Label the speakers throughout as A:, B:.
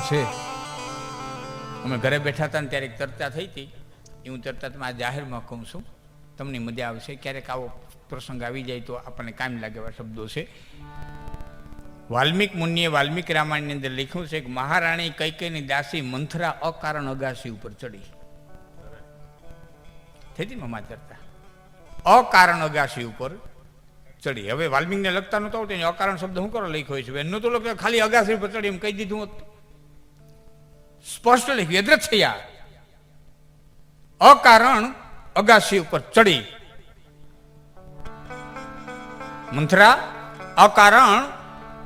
A: છે અમે ઘરે બેઠા હતા ને ત્યારે ચર્ચા થઈ હતી. હું ચર્ચા તમે આ જાહેરમાં કહું છું, તમને મજા આવશે. ક્યારેક આવો પ્રસંગ આવી જાય તો આપણને કામ લાગે એવા શબ્દો છે. વાલ્મીક મુનિએ વાલ્મીક રામાયણની અંદર લખ્યું છે કે મહારાણી કૈકેયીની દાસી મંથરા અકારણ અગાસી ઉપર ચડી. થઈ હતી મમા ચર્ચા. અકારણ અગાસી ઉપર ચડી. હવે વાલ્મીકને લખતા નતો આવતું, અકારણ શબ્દ શું કરો લખ્યો છે? એનું તો લખ્યું ખાલી અગાસી ઉપર ચડી એમ કહી દીધું હતું. સ્પષ્ટ લખ્યું એદ્રથયા અકારણ અગાસી ઉપર ચડી. મંથરા અકારણ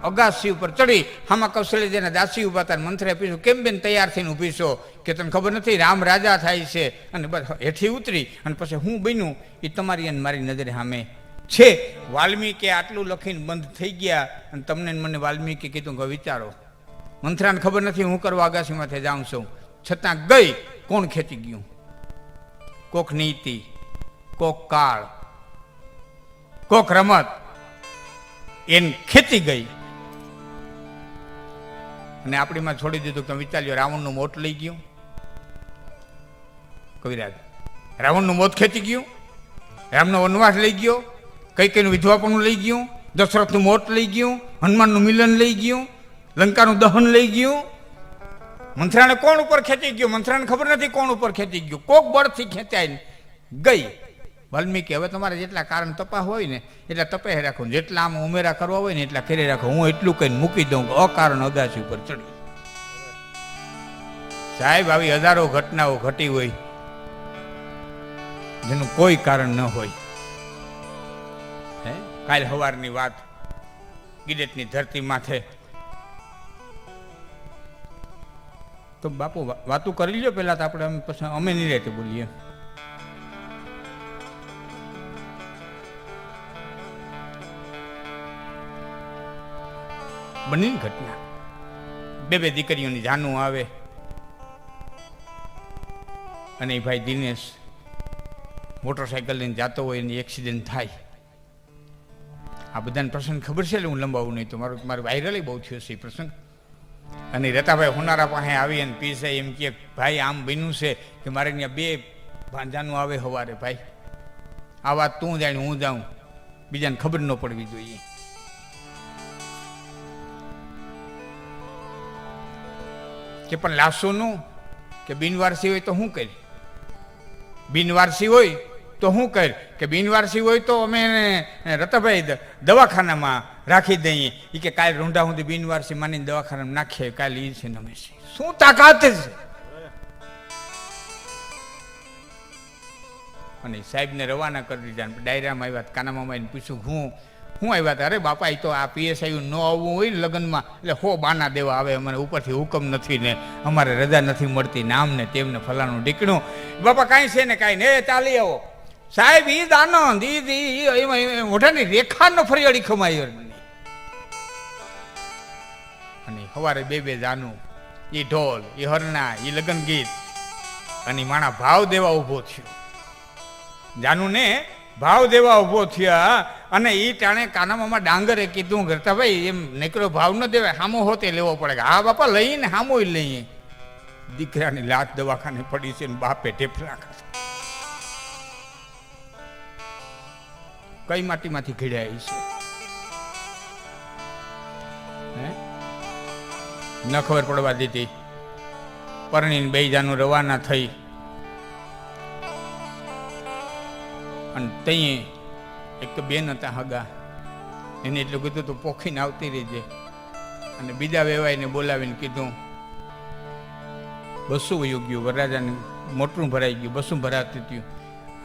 A: અગાસી ઉપર ચડી. આમાં કૌશલ્યજીના દાસી ઉભા હતા. મંથરે પૂછ્યું કેમ બેન તૈયાર થઈને ઊભી છો? કે તને ખબર નથી રામ રાજા થાય છે? અને બસ હેઠી ઉતરી અને પછી હું બન્યું એ તમારી અને મારી નજરે સામે છે. વાલ્મીકે આટલું લખીને બંધ થઈ ગયા અને તમને મને વાલ્મીકે કીધું કે વિચારો. મંથરાને ખબર નથી હું કરવા અગાસીમાંથી જાઉં છું, છતાં ગઈ. કોણ ખેંચી ગયું? કોક નીતિ, કોક કાળ, કોક રમત એને ખેંચી ગઈ અને આપણીમાં છોડી દીધું. તમે વિચાર્યો રાવણનું મોત લઈ ગયું. કવિરાજ રાવણનું મોત ખેંચી ગયું, રામનો વનવાસ લઈ ગયો, કૈકેયીનું વિધવાપણું લઈ ગયું, દશરથનું મોત લઈ ગયું, હનુમાનનું મિલન લઈ ગયું, લંકાનું દહન લઈ ગયું. મંથરાને કોણ ઉપર ખેંચી ગયું? મંથરાને ખબર નથી કોણ ઉપર ખેંચી ગયું. કોક બળથી ખેંચાઈને ગઈ. વાલ્મીકી હવે તમારે જેટલા કારણ તપા હોય ને એટલા તપે રાખો, જેટલા આમ ઉમેરા કરવા હોય ને એટલા કરી રાખો. હું એટલું કહીને મૂકી દઉં અકારણ અગાસી ઉપર ચડી. સાહેબ આવી હજારો ઘટનાઓ ઘટી હોય જેનું કોઈ કારણ ન હોય. કાલ સવારની વાત, ગિરેટની ધરતી માથે તો બાપુ વાતું કરી લ્યો પેલા તો આપણે પછી અમે નહીં રહેતી બોલીએ. બની ઘટના બે દીકરીઓની જાનું આવે અને એ ભાઈ દિનેશ મોટરસાયકલ લઈને જતો હોય એની એક્સિડન્ટ થાય. આ બધાને પ્રસંગ ખબર છે, હું લંબાવું નહીં તો મારું વાયરલ બહુ થયો છે એ પ્રસંગ. અને રતાભાઈ હોનારા પાસે આવી અને પીસે એમ કે ભાઈ આમ બન્યું છે કે મારે ત્યાં બે ભાંજાનું આવે સવારે. ભાઈ આ વાત તું જાણ હું જાઉં, બીજાને ખબર ન પડવી જોઈએ. કે પણ લાવશો નું કે બિનવારસી હોય તો શું કરી? બિનવારસી હોય તો શું કરી? કે બિનવારસી હોય તો અમે રતાભાઈ દવાખાનામાં રાખી દઈએ. એ કે કાલે રૂંઢા સુધી બિનવારસી માની દવાખાનામાં નાખીએ. કાલે એ છે ને અમે શું તાકાત છે? અને સાહેબને રવાના કરી દીધા. ડાયરામાં આવ્યા, કાનામામાં પૂછ્યું હું આવ્યા હતા? અરે બાપા એ તો આ પીએસઆઈ ન આવવું હોય ને લગ્નમાં એટલે હો બાના દેવા આવે, અમારે ઉપરથી હુકમ નથી ને અમારે રજા નથી મળતી નામ ને તેમને ફલાણું ઢીકણું. બાપા કાંઈ છે ને કાંઈ ને ચાલી આવો. સાહેબ ઈ આનંદ મોઢાની રેખા ન ફરિયાળી ખમાય. અને સવારે બે જાનું, એ ઢોલ, એ હરણા, એ લગ્ન ગીત અને માણા ભાવ દેવા ઉભો થયો. જાનું ને ભાવ દેવા ઉભો થયા અને એ ટાણે કાનામામાં ડાંગરે કીધું કરતા ભાઈ એમ નીકળો ભાવ ન દેવાય, હામો હોતે લેવો પડે. હા બાપા લઈને હામો લઈએ. દીકરાની લાત દવાખાને પડી છે ને બાપે ઢેફલા ખાધા. કઈ માટીમાંથી ઘડ્યા છે ન ખબર પડવા દીધી. પરણીને બે જાનું રવાના થઈ અને તઈએ એક તો બેન હતા હગા, એને એટલું કીધું તો પોખીને આવતી રહેજે. અને બીજા વેવાઈને બોલાવીને કીધું બસું વયું ગયું, વરરાજાને મોટરું ભરાઈ ગયું, બસું ભરાતું થયું.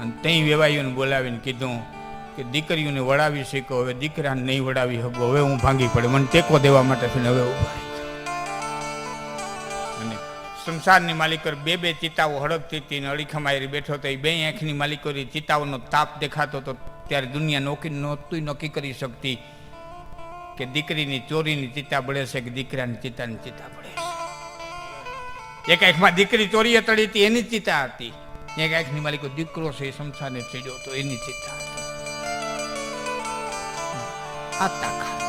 A: અને ત્યાં વેવાઈઓને બોલાવીને કીધું કે દીકરીઓને વડાવી શીખો, હવે દીકરાને નહીં વડાવી શકો, હવે હું ભાંગી પડે, મને ટેકો દેવા માટે થઈને હવે ઉભા. અને સંસારની માલિકો બે ચિતાઓ હડકતી હતી ને અડીખમાયરી બેઠો તો એ બે આંખની માલિકો ચિતાઓનો તાપ દેખાતો હતો. ત્યારે દુનિયા નહોતું નક્કી કરી શકતી કે દીકરીની ચોરીની ચિતા બળે છે કે દીકરાની ચિતાની ચિતા બળે છે. એક આંખમાં દીકરી ચોરીએ તળી હતી એની ચિતા હતી, એક આંખની માલિકો દીકરો છે સંસારને ચડ્યો તો એની ચિતા હતી. આ તાકાત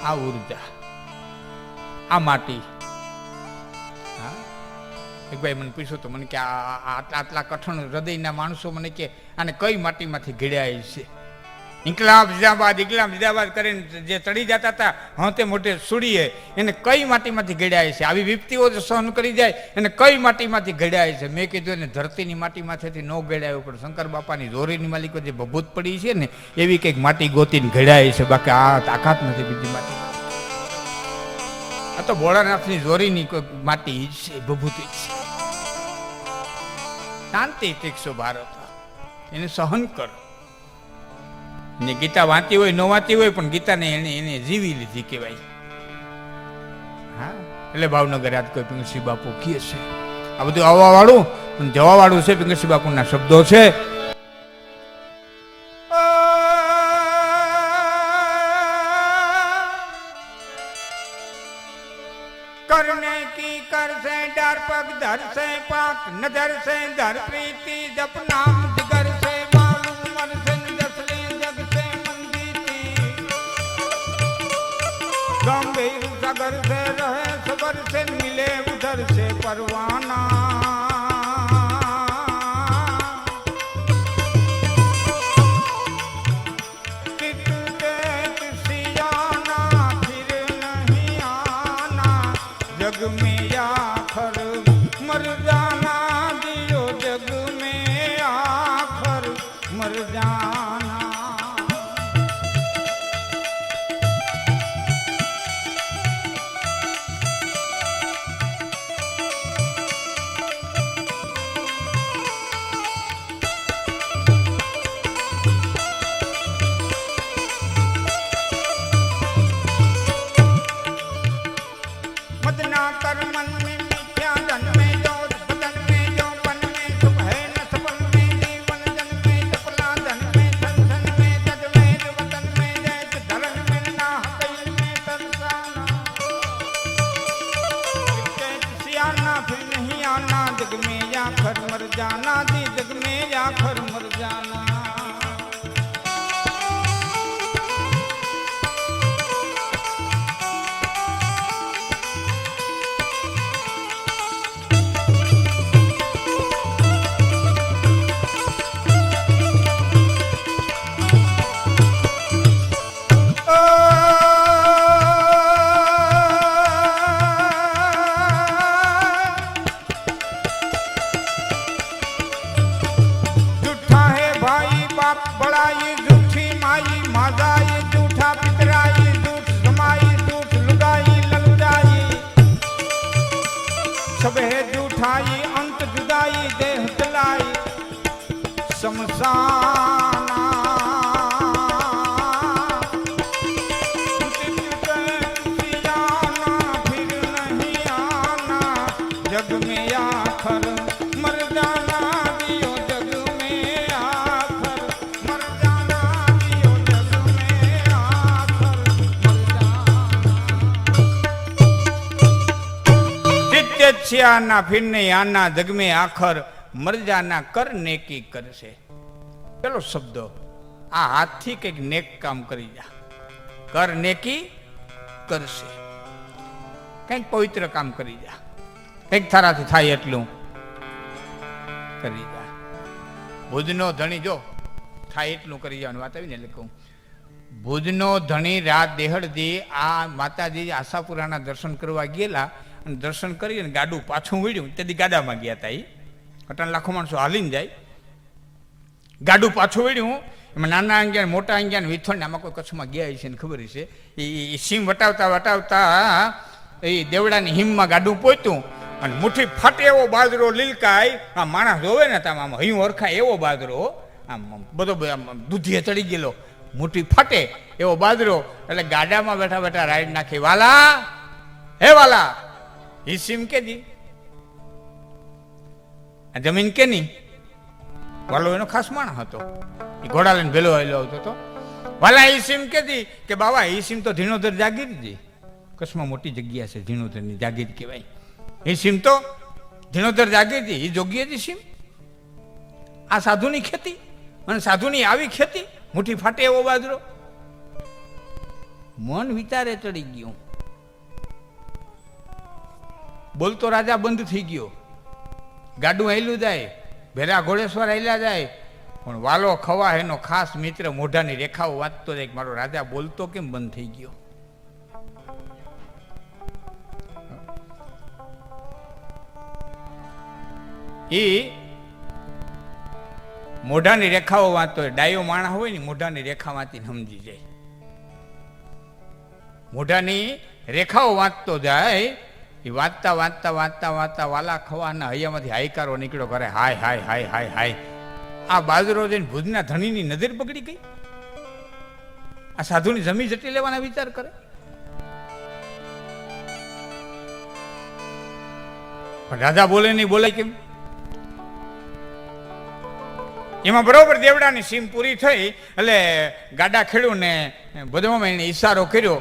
A: આ ઉર્જા, આ માટી. એક ભાઈ મને પૂછ્યું તો મને કે આટલા કઠણ હૃદયના માણસો મને કે આને કઈ માટીમાંથી ઘડ્યા છે? ઇન્કલાબ જિંદાબાદ કરીને જે ચડી જતા હતા હોતે મોટે સુડીએ, એને કઈ માટીમાંથી ઘડ્યા છે? આવી વિપત્તિઓ સહન કરી જાય એને કઈ માટીમાંથી ઘડ્યા છે? મેં કીધું એને ધરતીની માટીમાંથી ન ઘડ્યા, પણ શંકર બાપાની જોરીની માલિકો જે ભભૂત પડી છે ને એવી કંઈક માટી ગોતીને ઘડ્યા છે, બાકી આ તાકાત નથી બીજી માટી. આ તો ભોળાનાથની જોરીની કોઈ માટી છે, ભભૂતિ છે. શાંતિ તીક્ષો ભારત, એને સહન કર. ને ગીતા વાંચી હોય ન વાંચી હોય પણ ગીતાને એને જીવી લીધી કહેવાય. હા, એટલે ભાવનગર આજ કોઈ પિંગસિંહ બાપુ કહે છે આ બધું આવવા વાળું અને જવા વાળું છે. પિંગસિંહ બાપુના શબ્દો છે. करने की कर से डर पग धर से पाक नजर से धर प्रीति जप नाम जिगर से मालूम मर से जसले जग से मंदीती गंभीर सागर से रहे सबर से मिले उधर से परवाना जग में आखर मर जाना दियो, जग में आखर मर जाना. कर मन में मिथ्या धन में जो बदन में जो पन में सुख है न सफल में जीवन जन में सफला धन में संसन में तजवेर वतन में जैत धरन में ना कैल में तरसाना सियाना फिर नहीं आना जग में या खर मर जाना दी जग में या खर मर जाना. बड़ाई झूठी माई माजाई झूठा पितराई झूठ समाई झूठ लुगाई ललजाई सब है झूठाई अंत जुदाई देह जलाई शमशाना फिर नहीं आना जग में आखर मर जाना दियो, जग में आखर मर जाना दियो, जग में आखर मर जाना. नित्य आना फिर नहीं आना जग में आखर मर जाना. कर नेकी करશે. પેલો શબ્દ આ હાથથી કંઈક નેક કામ કરી જા. કર નેકી કરશે, કંઈક પવિત્ર કામ કરી જા, કંઈક તારાથી થાય એટલું કરી જા. ભુજનો ધણી જો થાય એટલું કરી જવાનું વાત આવી ને એટલે કહું. ભુજનો ધણી રાત દેહડથી આ માતાજી આશાપુરાના દર્શન કરવા ગયેલા અને દર્શન કરી અને ગાડું પાછું વળ્યું. તેથી ગાડામાં ગયા હતા. એ અટાણ લાખો માણસો હાલીને જાય. ગાડું પાછું વળ્યું, એમાં નાના અંગ્યા મોટા અંગ્યા વિથોણ આમાં કોઈ કચ્છમાં ગયા છે ને ખબર છે. એ સીમ વટાવતા વટાવતા એ દેવડાની હિમમાં ગાડું પહોંચ્યું અને મુઠ્ઠી ફાટે એવો બાજરો લીલકાય. આ માણસ જોવે ને તમે આમ હૈયું ઓરખાય એવો બાજરો, આમ બધો દૂધીએ ચડી ગયેલો, મુઠ્ઠી ફાટે એવો બાજરો. એટલે ગાડામાં બેઠા બેઠા રાઈડ નાખી, વાલા હે વાલા ઈ સીમ કેદી આ જમીન કેની? વાલો એનો ખાસ માણસ હતો, એ ઘોડા લઈને ભેલો આવતો હતો. વાલા ઈ સીમ કેદી? કે બાબા ઈ સીમ તો ધીણોધર જાગીર જી. કચ્છમાં મોટી જગ્યા છે ધીણોધરની જાગીર કહેવાય. એ સીમ તો ધીણોધર જાગીર જી, એ જોગીએ જી સીમ. આ સાધુની ખેતી અને સાધુની આવી ખેતી, મુઠ્ઠી ફાટે એવો બાજરો. મન વિચારે ચડી ગયું. બોલતો રાજા બંધ થઈ ગયો. ગાડું હાલ્યું જાય, ભેરા ઘોડેશ્વર હાલ્યા જાય, પણ વાલો ખવા એનો ખાસ મિત્ર મોઢાની રેખાઓ વાંચતો જાય કે મારો રાજા બોલતો કેમ બંધ થઈ ગયો. એ મોઢાની રેખાઓ વાંચતો હોય, ડાયો માણસ હોય ને મોઢાની રેખા વાંચીને સમજી જાય. મોઢાની રેખાઓ વાંચતો જાય. એ વાંચતા વાંચતા વાંચતા વાંચતા વાલા ખવાના હૈયામાંથી હાયકારો નીકળ્યો કરે, હાય હાય હાય હાય હાય. આ બાજરો જઈને ભુજના ધણીની નજર બગડી ગઈ. આ સાધુની જમી જટી લેવાના વિચાર કરે. પણ રાજા બોલે નહીં, બોલે કેમ? એમાં બરોબર દેવડાની સીમ પૂરી થઈ એટલે ગાડા ખેડ્યું ને બધામાં એને ઈશારો કર્યો.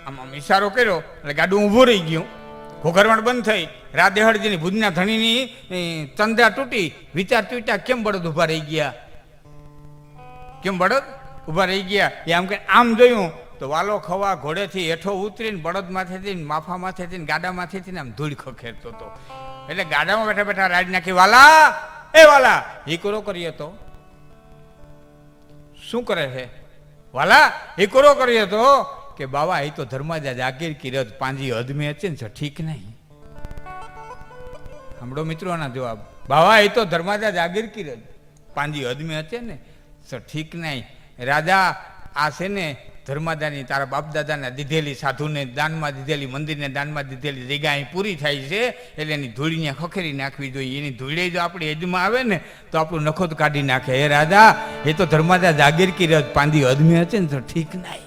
A: આમ ઈશારો કર્યો એટલે ગાડું ઊભું રહી ગયું. ઘોઘરવણ બંધ થઈ. રાત દેહડજીની ભુજના ધણીની ચંદ્રા તૂટી. વિચાર તૂટ્યા, કેમ બળદ ઉભા રહી ગયા? કેમ બળદ ઉભા રહી ગયા? એ આમ કે આમ જોયું તો વાલો ખવા ઘોડેથી હેઠો ઉતરીને બળદ માથેથી માફા માથેથી ગાડા માથેથી આમ ધૂળ ખખેરતો હતો. એટલે ગાડામાં બેઠા બેઠા રાજ નાખી, વાલા એ વાલા હીકરો કર્યો તો. શું કરે છે વાલા? હીકરો કર્યો તો કે બાવા એ તો ધર્માજા જાગીર કી રજ પાંજી હદમે હશે ને ઠીક નહીં. સાંભળો મિત્રોના જવાબ. બાવા એ તો ધર્માજા જાગીર કી રજ પાંજી હદમે હશે ને ઠીક નહીં. રાજા આ છે ને ધર્માદાની તારા બાપ દાદાને દીધેલી, સાધુને દાનમાં દીધેલી, મંદિરને દાનમાં દીધેલી જગ્યા અહીં પૂરી થાય છે એટલે એની ધૂળીને ખખેરી નાખવી જોઈએ. એની ધૂળે જો આપણી હદમાં આવે ને તો આપણું નખોત કાઢી નાખે. હે રાજા એ તો ધર્માદા જાગીર કી રજ પાંદી હદમે હશે ને તો ઠીક નહીં.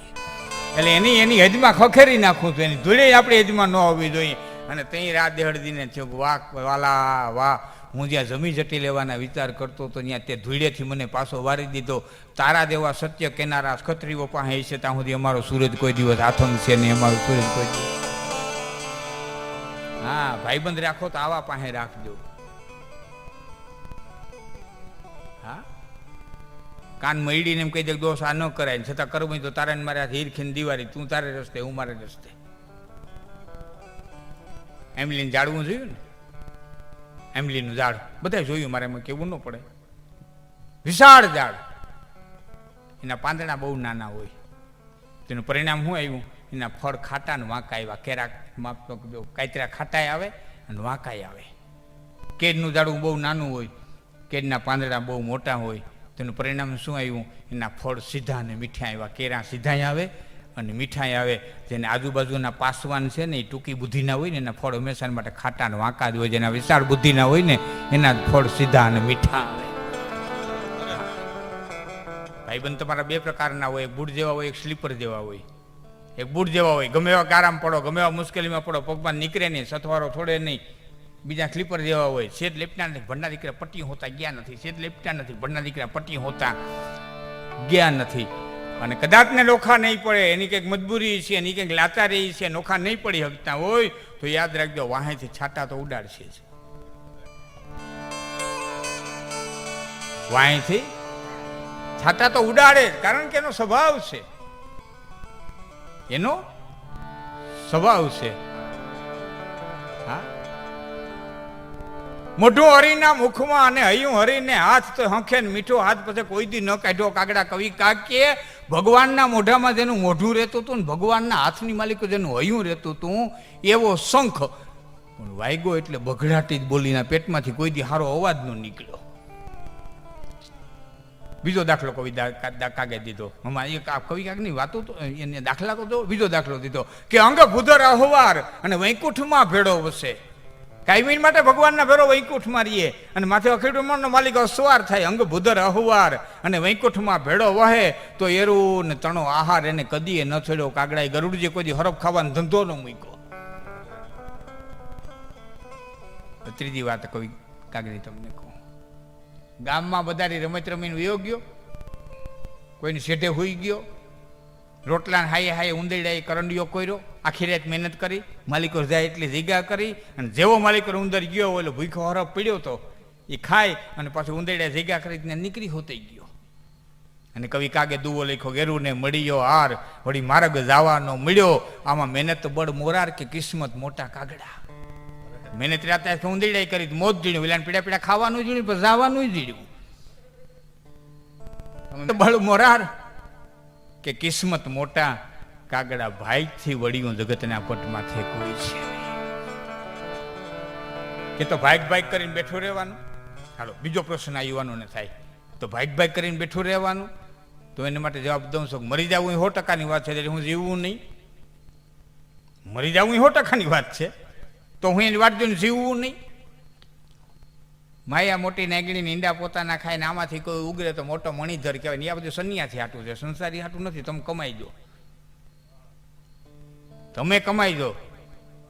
A: એટલે એની હદમાં ખખેરી નાખવું તો એની ધૂળે આપણી હદમાં ન હોવી જોઈએ. અને ત્યાં રાત દેહડજીને થયું, વાહ વાલા વાહ, હું જ્યાં જમી જટી લેવાના વિચાર કરતો હતો ત્યાં તે ધૂળેથી મને પાછો વારી દીધો. તારા દેવા સત્ય કેનારા ખત્રીઓ પાસે છે ત્યાં સુધી અમારો સૂરજ કોઈ દિવસ આથમ છે નહીં. અમારો સૂરજ કોઈ દિવસ. હા, ભાઈબંધ રાખો તો આવા પાસે રાખજો. હા, કાન મયડીને એમ કહી દે દોષ આ ન કરાય, છતાં કરવું તો તારે મારે હીરખીન દિવાળી, તું તારે રસ્તે હું મારે રસ્તે. એમ લઈને જાળવું જોયું ને, એમલીનું ઝાડ બધા જોયું, મારે એમાં કેવું ન પડે. વિશાળ ઝાડ, એના પાંદડા બહુ નાના હોય. તેનું પરિણામ શું આવ્યું? એના ફળ ખાટા ને વાંકા આવ્યા. કેરા કાતરા ખાટાય આવે અને વાંકાય આવે. કેદનું ઝાડું બહુ નાનું હોય, કેદના પાંદડા બહુ મોટા હોય. તેનું પરિણામ શું આવ્યું? એના ફળ સીધા અને મીઠા આવ્યા. કેરા સીધા આવે અને મીઠાઈ આવે. જેને આજુબાજુના પાસવાન છે ને એ ટૂંકી બુદ્ધિના હોય ને એના ફળ હંમેશા માટે ખાટા ને વાંકા જ હોય. જેના વિશાળ બુદ્ધિના હોય ને એના ફળ સીધા અને મીઠા આવે. ભાઈબંધ તમારા બે પ્રકારના હોય. એક બૂટ જેવા હોય, એક સ્લીપર જેવા હોય. એક બૂટ જેવા હોય, ગમે એવા ગારામાં પડો, ગમે એવા મુશ્કેલીમાં પડો, પગમાં નીકળે નહીં, સથવારો થોડે નહીં. બીજા સ્લીપર જેવા હોય, શેત લેપટા નથી, ભણના દીકરા પટ્ટી હોતા ગયા નથી. શેત લેપટા નથી, ભણના દીકરા પટ્ટી હોતા ગયા નથી. અને કદાચ ને નોખા નહીં પડે, એની કંઈક મજબૂરી છે, એની કંઈક લાચારી છે, નોખા નહીં પડી શકતા હોય તો યાદ રાખજો, વાહેથી છાટા તો ઉડાડશે જ. વાહેથી છાટા તો ઉડાડે, કારણ કે એનો સ્વભાવ છે. એનો સ્વભાવ છે. હા, મોઢું હરીના મુખમાં અને હૈયું હરીને હાથ તો હંખે ને મીઠો હાથ પછી કોઈ દી ન કાઢ્યો. કાગડા કવિ કાકીએ ભગવાનના મોઢામાં જેનું મોઢું રહેતું હતું ને ભગવાનના હાથની માલિકો જેનું હૈયું રહેતું હતું એવો શંખ પણ વાગ્યો એટલે બગડાટી જ બોલીના પેટમાંથી કોઈ દી સારો અવાજ ન નીકળ્યો. બીજો દાખલો કવિ કાગે દીધો. કવિ કાગની વાતો તો એને દાખલા તો બીજો દાખલો દીધો કે અંગ ભૂધર અહવાર અને વૈકુંઠમાં ભેળો વસે. કાયમી માટે ભગવાનના ભેરો વૈકુંઠમાં રહીએ અને માથે અખીડનો માલિક અસવાર થાય. અંગ ભૂધર અહવાર અને વૈકુંઠમાં ભેળો વહે તો એરું ને તણો આહાર એને કદીએ ન છોડ્યો. કાગડાએ ગરુડજી કોઈ હરફ ખાવાનો ધંધો ન મૂક્યો. ત્રીજી વાત કવિ કાગની તમને કહું. ગામમાં બધાની રમત રમીને વયો ગયો, કોઈની શેઠે હોઈ ગયો, રોટલા હાયે હાયે ઉંદરડાએ કરંડિયો કર્યો, આખી રાત મહેનત કરી, માલિકો જાય એટલી જગ્યા કરી અને જેવો માલિકો ઉંદર ગયો એટલે ભૂખો હરફ પડ્યો તો એ ખાય અને પાછું ઉંદરડા જગ્યા કરીને નીકળી હોતી ગયો. અને કવિ કાગે દુવો લખ્યો, ગેરુને મળ્યો હાર વળી માર્ગ જવાનો મળ્યો, આમાં મહેનત બળ મોરાર કે કિસ્મત મોટા કાગડા. મહેનત રાતે ઊંધીડાઈ કરી, મોત જીણ્યું, વિલાન પીડા પીડા ખાવાનું જીણ્યું, પણ જવાનું જીણ્યું. બળ મોરાર કે કિસ્મત મોટા કાગડા, ભાઈથી વળ્યું જગતના પટમાંથી કોઈ છે કે તો ભાઈક કરીને બેઠું રહેવાનું. હાલો બીજો પ્રશ્ન આ યુવાનોને થાય, તો ભાઈક કરીને બેઠું રહેવાનું? તો એના માટે જવાબ દઉં છું, મરી જવું એ 100%ની વાત છે, એટલે હું જીવવું નહીં. મરી જવું એ 100%ની વાત છે, તો હું એની વાત જોઈને જીવવું નહીં. માયા મોટી નાગીણી ઈંડા પોતાના ખાય ને આમાંથી કોઈ ઉગરે તો મોટો મણિધર કહેવાય ને. આ બધું સન્યાસી હાટું છે, સંસારી હાટું નથી. તમે કમાઈ દો, તમે કમાઈ દો,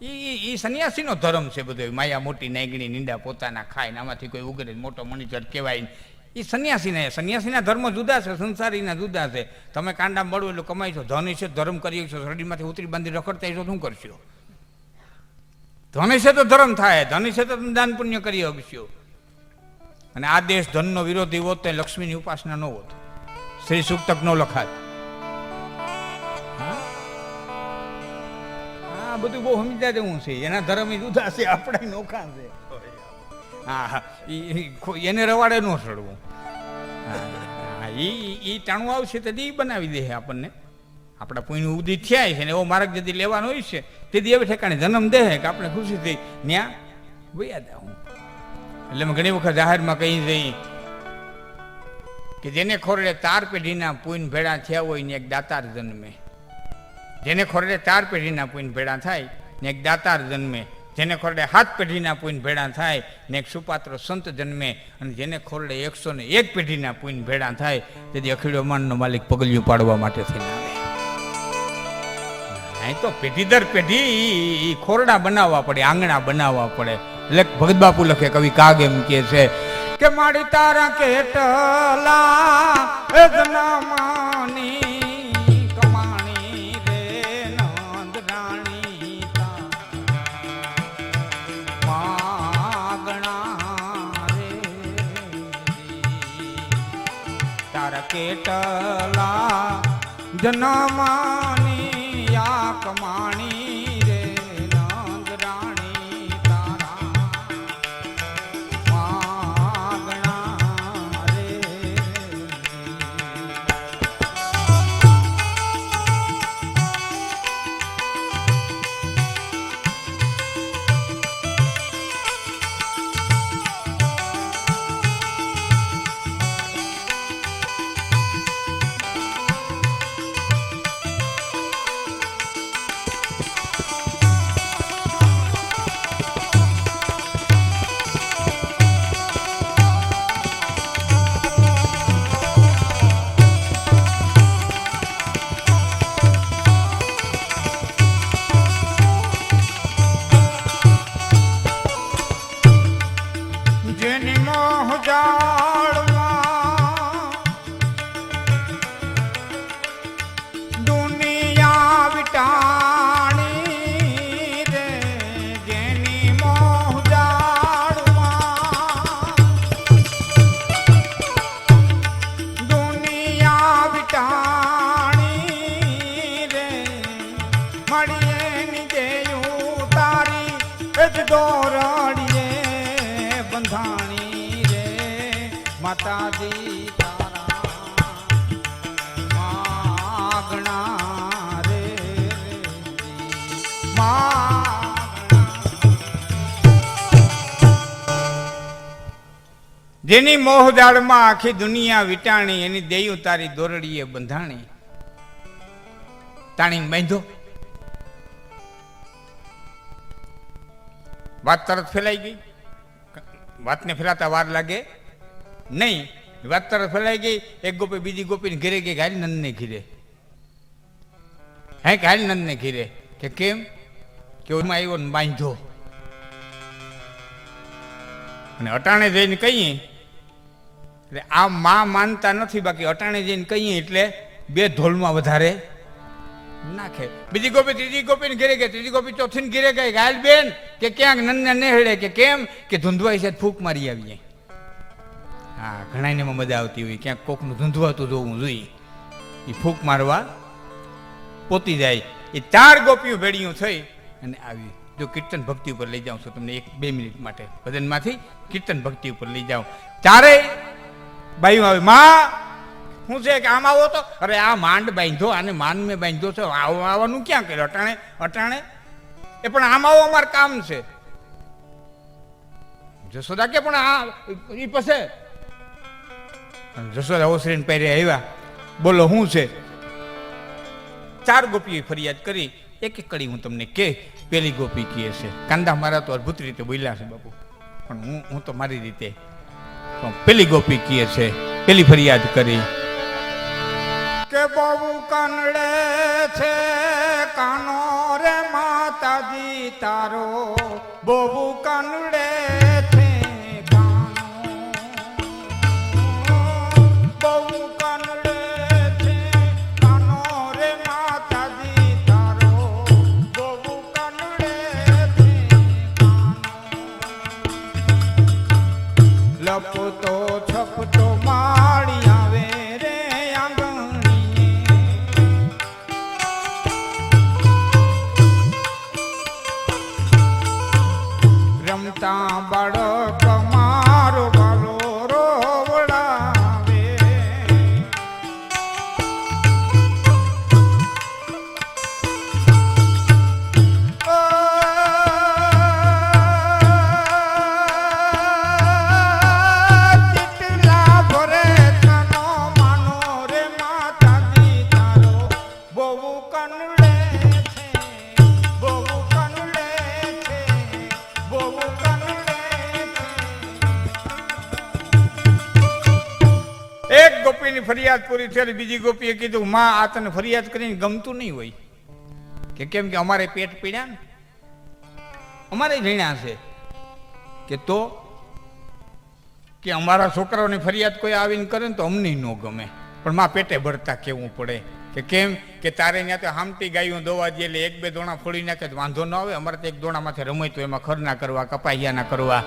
A: એ સન્યાસીનો ધર્મ છે બધો. માયા મોટી નાગીણી ઈંડા પોતાના ખાય ને આમાંથી કોઈ ઉગરે મોટો મણિધર કહેવાય. એ સન્યાસીના ધર્મ જુદા છે, સંસારીના જુદા છે. તમે કાંડા મળો એટલું કમાઈ છો, ધન છે ધર્મ કરી છો, શરીરમાંથી ઉતરી બાંધી રખડતા છો, શું કરશો? ધન છે તો ધર્મ થાય, ધન છે તો તમે દાન પુણ્ય કરી શકશો. અને આ દેશ ધનનો વિરોધી હોત તો લક્ષ્મીની ઉપાસના ન હોત, શ્રી સૂક્તક ન લખાત. હા બધું બહુ સમજા દેવું છે. એના ધર્મ જુદા છે, આપણા નોખા છે. હા એને રવાડે ન ચડવું. એ ટાણું આવશે તો દી બનાવી દે આપણને. આપણા પુણ્ય ઉદિત થયા છે ને એવો માર્ગ જદી લેવાનો હોય છે તેથી એવી ઠેકાણે જન્મ દે કે આપણે ખુશીથી ન્યા વૈયા જાઉં. એટલે મેં ઘણી વખત જાહેરમાં કહી દઈ કે જેને ખોરડે 4 પેઢીના પુણ્ય ભેળા થયા હોય ને એક દાતાર જન્મે. જેને ખોરડે 4 પેઢીના પુણ્ય ભેળા થાય ને એક દાતાર જન્મે. જેને ખોરડે 7 પેઢીના પુણ્ય ભેળા થાય ને એક સુપાત્ર સંત જન્મે. અને જેને ખોરડે 101 પેઢીના પુણ્ય ભેળા થાય તેથી અખીડો માનનો માલિક પગલિયું પાડવા માટે થઈને આવે. અહીં તો પેઢી દર પેઢી ખોરડા બનાવવા પડે, આંગણા બનાવવા પડે. એટલે ભગત બાપુ લખે, કવિ કાગ એમ કે છે કે મારી તારા કેટલા જન્મની કમાણી રે નંદ રાણી માગણા રે તારા કેટલા જન્મની આ કમાણી રે નંદ રાણી તારા માગણા રે. જેની મોહ જાળમાં દુનિયા વિટાણી રે. જેની મોહ જાળમાં દુનિયા વિટાણી રે. મળીએ નીચે ઉતારી જ દોરડીએ બંધાણી રે માતાજી તારા માગણા રે જેની મોહદાળમાં આખી દુનિયા વિટાણી એની દેયું તારી દોરડીએ બંધાણી. તાણીને બાંધો, વાત તરત ફેલાઈ ગઈ. વાતને ફેલાતા વાર લાગે નહીં. વાત તરત ફેલાઈ ગઈ. એક ગોપી બીજી ગોપીને ઘેરે ગઈ, હાલ નંદને ઘીરે. હે કે હાલ નંદને ઘીરે. કે કેમ? કે ઓમાં આવ્યો ને બાંધો. અને અટાણે જઈને કહીએ એટલે આ માં માનતા નથી, બાકી અટાણે જઈને કહીએ એટલે 2 ઢોલમાં વધારે નાખે. બીજી ગોપી ત્રીજી ગોપીને ઘેરે ગઈ, ત્રીજી ગોપી ચોથીને ઘેરે ગઈ. ગાલ બેન કે ક્યાંક નંદને નેહડે. કે કેમ? કે ધૂંધવાઈ છે, ફૂંક મારી આવીએ. હા, ઘણાને એમાં મજા આવતી હોય, ક્યાંક કોકનું ધૂંધવાતું જોવું જોઈએ, એ ફૂંક મારવા પોતી જાય. એ 4 ગોપીઓ ભેળીઓ થઈ અને આવી. જો કીર્તન ભક્તિ ઉપર લઈ જાઉં છું તમને 1-2 મિનિટ માટે, ભજનમાંથી કીર્તન ભક્તિ ઉપર લઈ જાઉં. 4 બાઈઓ આવે, માં શું છે કે આમ આવો તો, અરે આ માંડ બાંધો, આને માન મેં બાંધો છે, આવવાનું ક્યાં કર્યું અટાણે એ પણ આમ આવો અમારે કામ છે. જશોદા કે પણ આ એ પછી જશોદા ઓસરીને પહેરે આવ્યા, બોલો શું છે? 4 ગોપીએ ફરિયાદ કરી. એક એક કડી હું તમને કે. પેલી ગોપી કહે છે, કાંદા મારા તો અદભુત રીતે બોલ્યા છે બાપુ, પણ હું તો મારી રીતે. પેલી ગોપી કહે છે, પેલી ફરિયાદ કરી કે બહુ કાનડે છે કાનો રે માતાજી તારો, બહુ કાનડે છે કાનો, બહુ કાનડે છે કાનો રે માતાજી તારો, બહુ કાનડે છે કાનો, લપતો છપતો માળી આવે રે રમતા બાળક મારો બાલો રોવડાવે, ચીટલા ભરે તનો માનો રે માતાજી તારો, બહુ કનડે છે, બહુ કનડે છે, બહુ કનડે છે. એક ગોપીની ફરિયાદ પૂરી થઈ. બીજી ગોપીએ કીધું, માં આ તને ફરિયાદ કરીને ગમતું નહીં હોય કે કેમ કે અમારે પેટ પીડ્યા ને, અમારે ભણ્યા છે કે તો કે અમારા છોકરાઓની ફરિયાદ કોઈ આવીને કરે ને તો અમને ન ગમે, પણ માં પેટે ભરતા કેવું પડે કે કેમ કે તારે ત્યાં તો હામટી ગાયું દોવા દે એટલે 1-2 દોણા ફોડી નાખે તો વાંધો ન આવે. અમારે તો 1 દોણામાંથી રમાય તો એમાં ખરના કરવા, કપાહિયાના કરવા,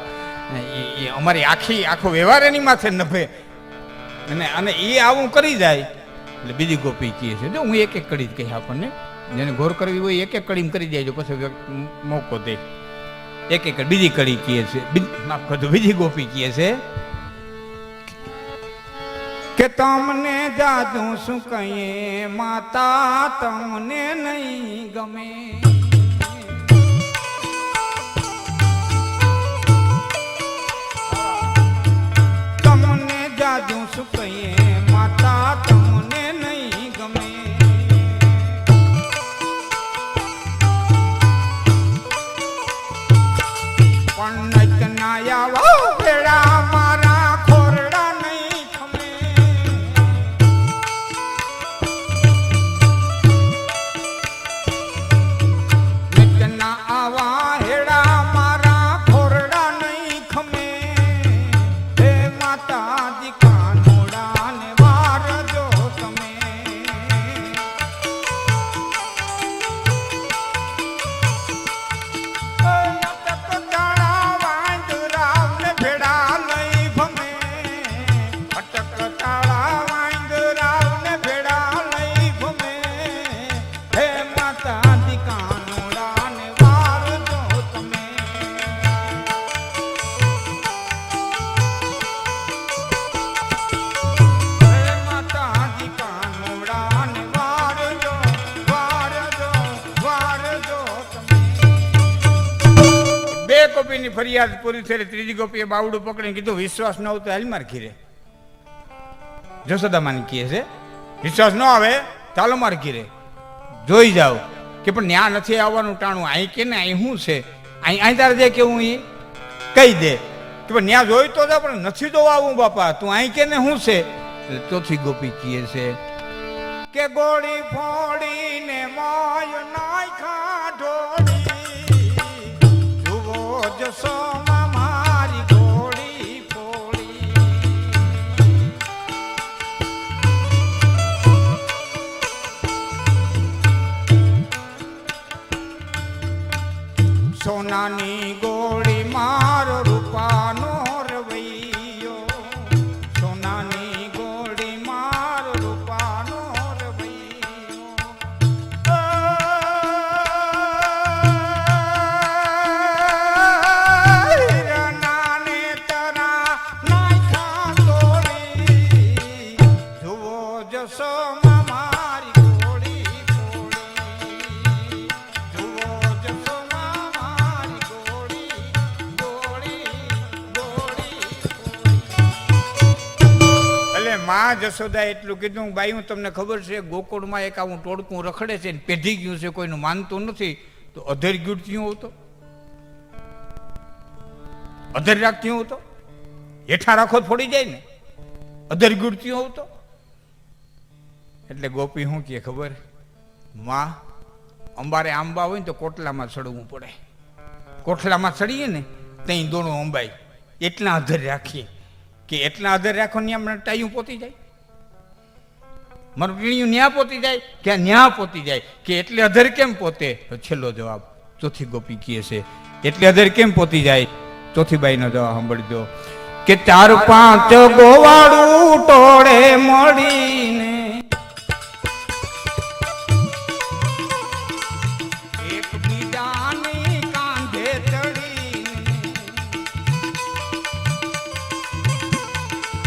A: એ અમારી આખો વ્યવહાર એની માથે નભે અને એ આવું કરી જાય. એટલે બીજી ગોપી કહે છે, જો હું એક એક કડી જ કહીશ, આપણને જેને ગોર કરવી હોય એક એક કડીમાં કરી દેજો, પછી મોકો દે. એક એક બીજી કડી કહે છે, માફ કરજો, બીજી ગોપી કહે છે કે તમને જાદુ શું કહીએ માતા, તમને નહીં ગમે, તમને જાદુ શું કહીએ માતા, તમને નહીં ગમે, પણ નચના આવા વેળા મારા ખોરડા નહીં ખમે, નચના આવા હેડા મારા ખોરડા નહીં ખમે, હે માતાજી કાનોડા ને વારજો તમે, ગોપીની ફરિયાદ પૂરી થઈ. ત્રીજી ગોપીએ બાવડું પકડીને કીધું, વિશ્વાસ ન હોય તો હાલ માર ઘીરે. જશોદામાને કહે છે, વિશ્વાસ ન આવે ચાલો માર ઘીરે જોઈ જાવ. કે પણ ન્યા નથી આવવાનું ટાણું, અહીં કે ને અહીં શું છે, અહીં તારે દે કે હું એ કહી દે કે પણ ન્યા જોઈ તો જા, પણ નથી જોવા આવું બાપા, તું અહીં કે ને શું છે. એટલે ચોથી ગોપી કહે છે કે ગોળી ફોડીને મોય નાખ્યા ઢોળી, જુઓ જશોમાં મારી ગોળી ફોડી, સોનાની ગોળી મારો રૂપાનો રવૈયો, માં જશોદા એટલું કીધું, બાયું તમને ખબર છે ગોકુળમાં એક આવું ટોળકું રખડે છે ને પેઢી ગયું છે, કોઈનું માનતું નથી, તો અધર ગીડતી હોતો, અધર રાખતી હોતો, હેઠા રાખો ફોડી જાય ને, અધર ગીડતી હોતો. એટલે ગોપી શું કે ખબર, માં અંબારે આંબા હોય ને તો કોટલામાં ચડવું પડે, કોટલામાં ચડીએ ને ત્યાં દોણું અંબાઈ, એટલા અધર રાખીએ કે એટલા અધર રાખો ને હમણાં ટાયું પોતી જાય, મારું ટીણિયું ન્યા પોતી જાય કે ન્યા પોતી જાય, કે એટલે અધર કેમ પોતે? છેલ્લો જવાબ ચોથી ગોપી કહે છે, એટલે અધર કેમ પોતી જાય? ચોથી બાઈનો જવાબ સાંભળી દો કે 4-5 ગોવાળું ટોળે મળીને એકબીજાની કાંધે ચડીને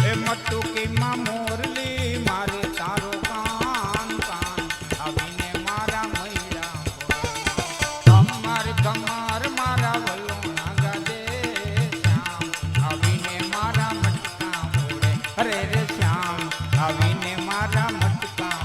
A: એ મટુકીમાં મોરલી મારે તારો કાન કાન આવીને મારા મૈરા કમર કમર મારા વલોણા ગાજે શ્યામ આવીને મારા મટકા મોડે, અરે રે શ્યામ આવીને મારા મટકા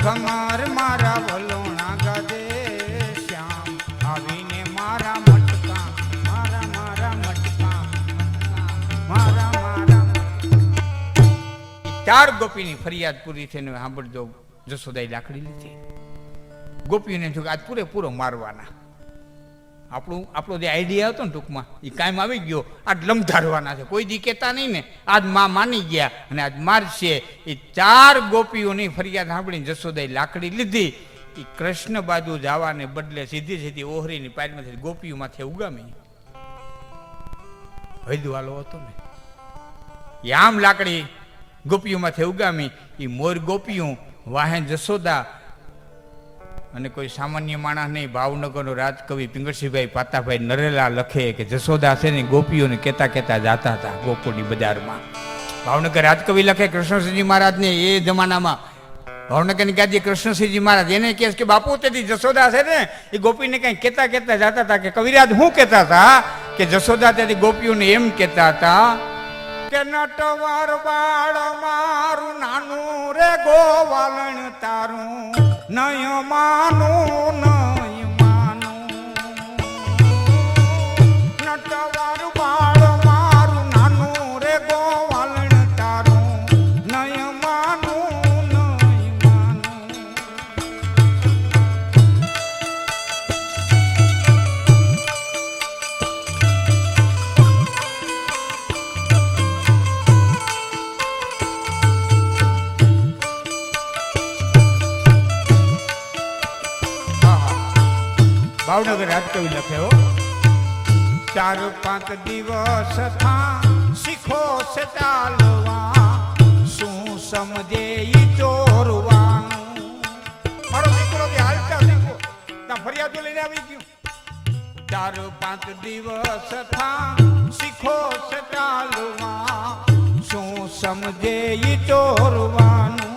A: ખમર મારા વલોણા ગાજે શ્યામ આવીને મારા મટકા મારા મારા મટકા મારા મારા. 4 ગોપીની ફરિયાદ પૂરી થઈને સાંભળજો, જશોદાએ લાકડી લીધી, ગોપીઓને જો આજ પૂરેપૂરો મારવાના, આપણો જે આઈડિયા હતો ને ટૂંકમાં એ કાયમ આવી ગયો, આજ લમધારવાના છે, કોઈ દી કહેતા નહીં ને, આજ માં માની ગયા અને આજ મારશે. એ 4 ગોપીઓની ફરિયાદ સાંભળીને જશોદાએ લાકડી લીધી, એ કૃષ્ણ બાજુ જવાને બદલે સીધી સીધી ઓહરીની પાયલમાંથી ગોપીઓ માથે ઉગામી હૈદવાલો હતો ને, એ આમ લાકડી ગોપીઓ માથે ઉગામી. એ મોર ગોપીઓ વાહે જશોદા અને કોઈ સામાન્ય માણસ નહીં, ભાવનગરનો રાજકવિ પિંગળસિંહભાઈ પાતાભાઈ નરેલા લખે કે જશોદા છે ને ગોપીઓને કહેતા કહેતા જાતા હતા ગોકુળની બજારમાં. ભાવનગર રાજકવિ લખે કૃષ્ણસિંહજી મહારાજને એ જમાનામાં ભાવનગરની ગાદી કૃષ્ણસિંહજી મહારાજ એને કહે કે બાપુ તેથી જશોદા છે ને એ ગોપીને કઈ કહેતા કહેતા જાતા હતા, કે કવિરાજ શું કહેતા હતા કે જશોદા તેથી ગોપીઓને એમ કહેતા હતા કે નટવર બાળ મારું નાનું રે ગોવાલણ તારું નય માનું નય માનું, નટવર બાળ મારું નાનું રે ગોવાલણ તારું નય માનું નય માનું. ભાવનગર રાજકવિ લખે હો, 4-5 દિવસ થા શીખો છે ચાલવા, શું સમજે ઈ ચોરવાનું. મારો દીકરો કે હાલતા શીખો, ત્યાં ફરિયાદો લઈને આવી ગયું. 4-5 દિવસ થા શીખો છે ચાલવા, શું સમજે ઈ ચોરવાનું.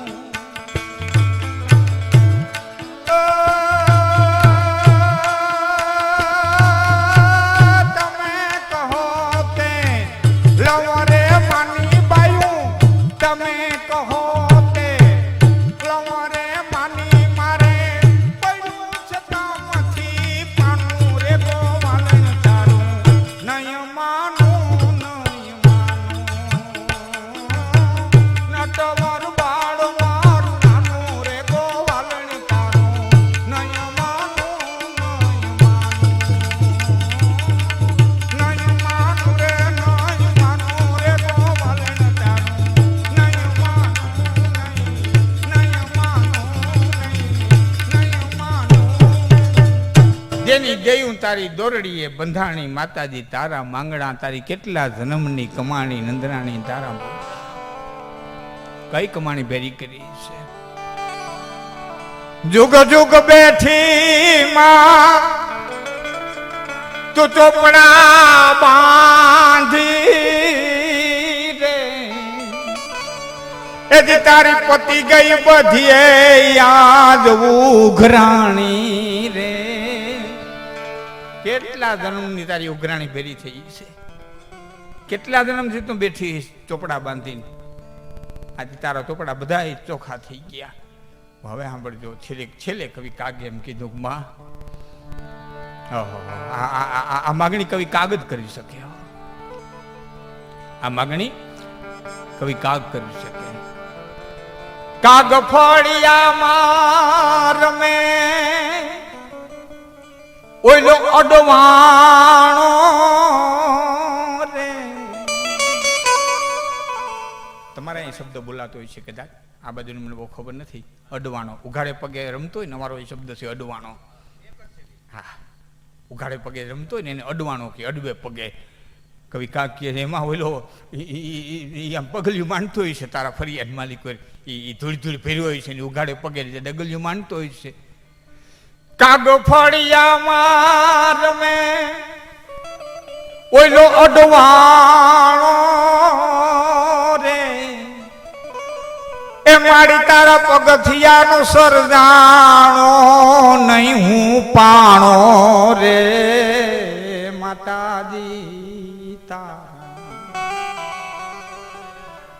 A: જેની ગયું તારી દોરડીએ બંધાણી માતાજી તારા માંગણા, તારી કેટલા જન્મની કમાણી નંદરાણી તારા કઈ કમાણી ભેરી કરી છે. જુગ જુગ બેઠી માં તું ચોપડા બાંધી રે એથી તારી પતિ ગઈ બધી યાદ ઉઘરાણી રે. કેટલા જન્મની તારી ઉઘરાણી ભેરી થઈ છે, કેટલા જન્મથી તું બેઠી ચોપડા બાંધીને. આજે તારા ચોપડા બધા ચોખ્ખા થઈ ગયા. હવે સાંભળજો, છેલ્લે કવિ કાગે એમ કીધું, માં આ માગણી કવિ કાગજ કરી શકે, આ માગણી કવિ કાગ કરી શકે. કાગ ફળિયામાં રમે ઓયલો અડવાણો રે. તમારે અહીં શબ્દ બોલાતો હોય છે કદાચ, આ બાજુનું મને બહુ ખબર નથી. અડવાણો, ઉઘાડે પગે રમતો હોય ને, અમારો એ શબ્દ છે અડવાણો. હા, ઉઘાડે પગે રમતો હોય ને એને અડવાણો કે, અડવે પગે. કવિ કાક કે એમાં ઓલો આમ પગલિયું માંડતો હોય છે, તારા ફરિયાદ માલિક હોય એ ધૂળ ધૂળ ફેર્યો હોય છે ને ઉઘાડે પગે ડગલિયું માંડતો હોય છે. કાગ ફળિયામાં રમે ઓયલો અડવાણો રે, એ મારી તારા પગથિયાનો સરજાણો નહીં હું પાણો રે. માતાજી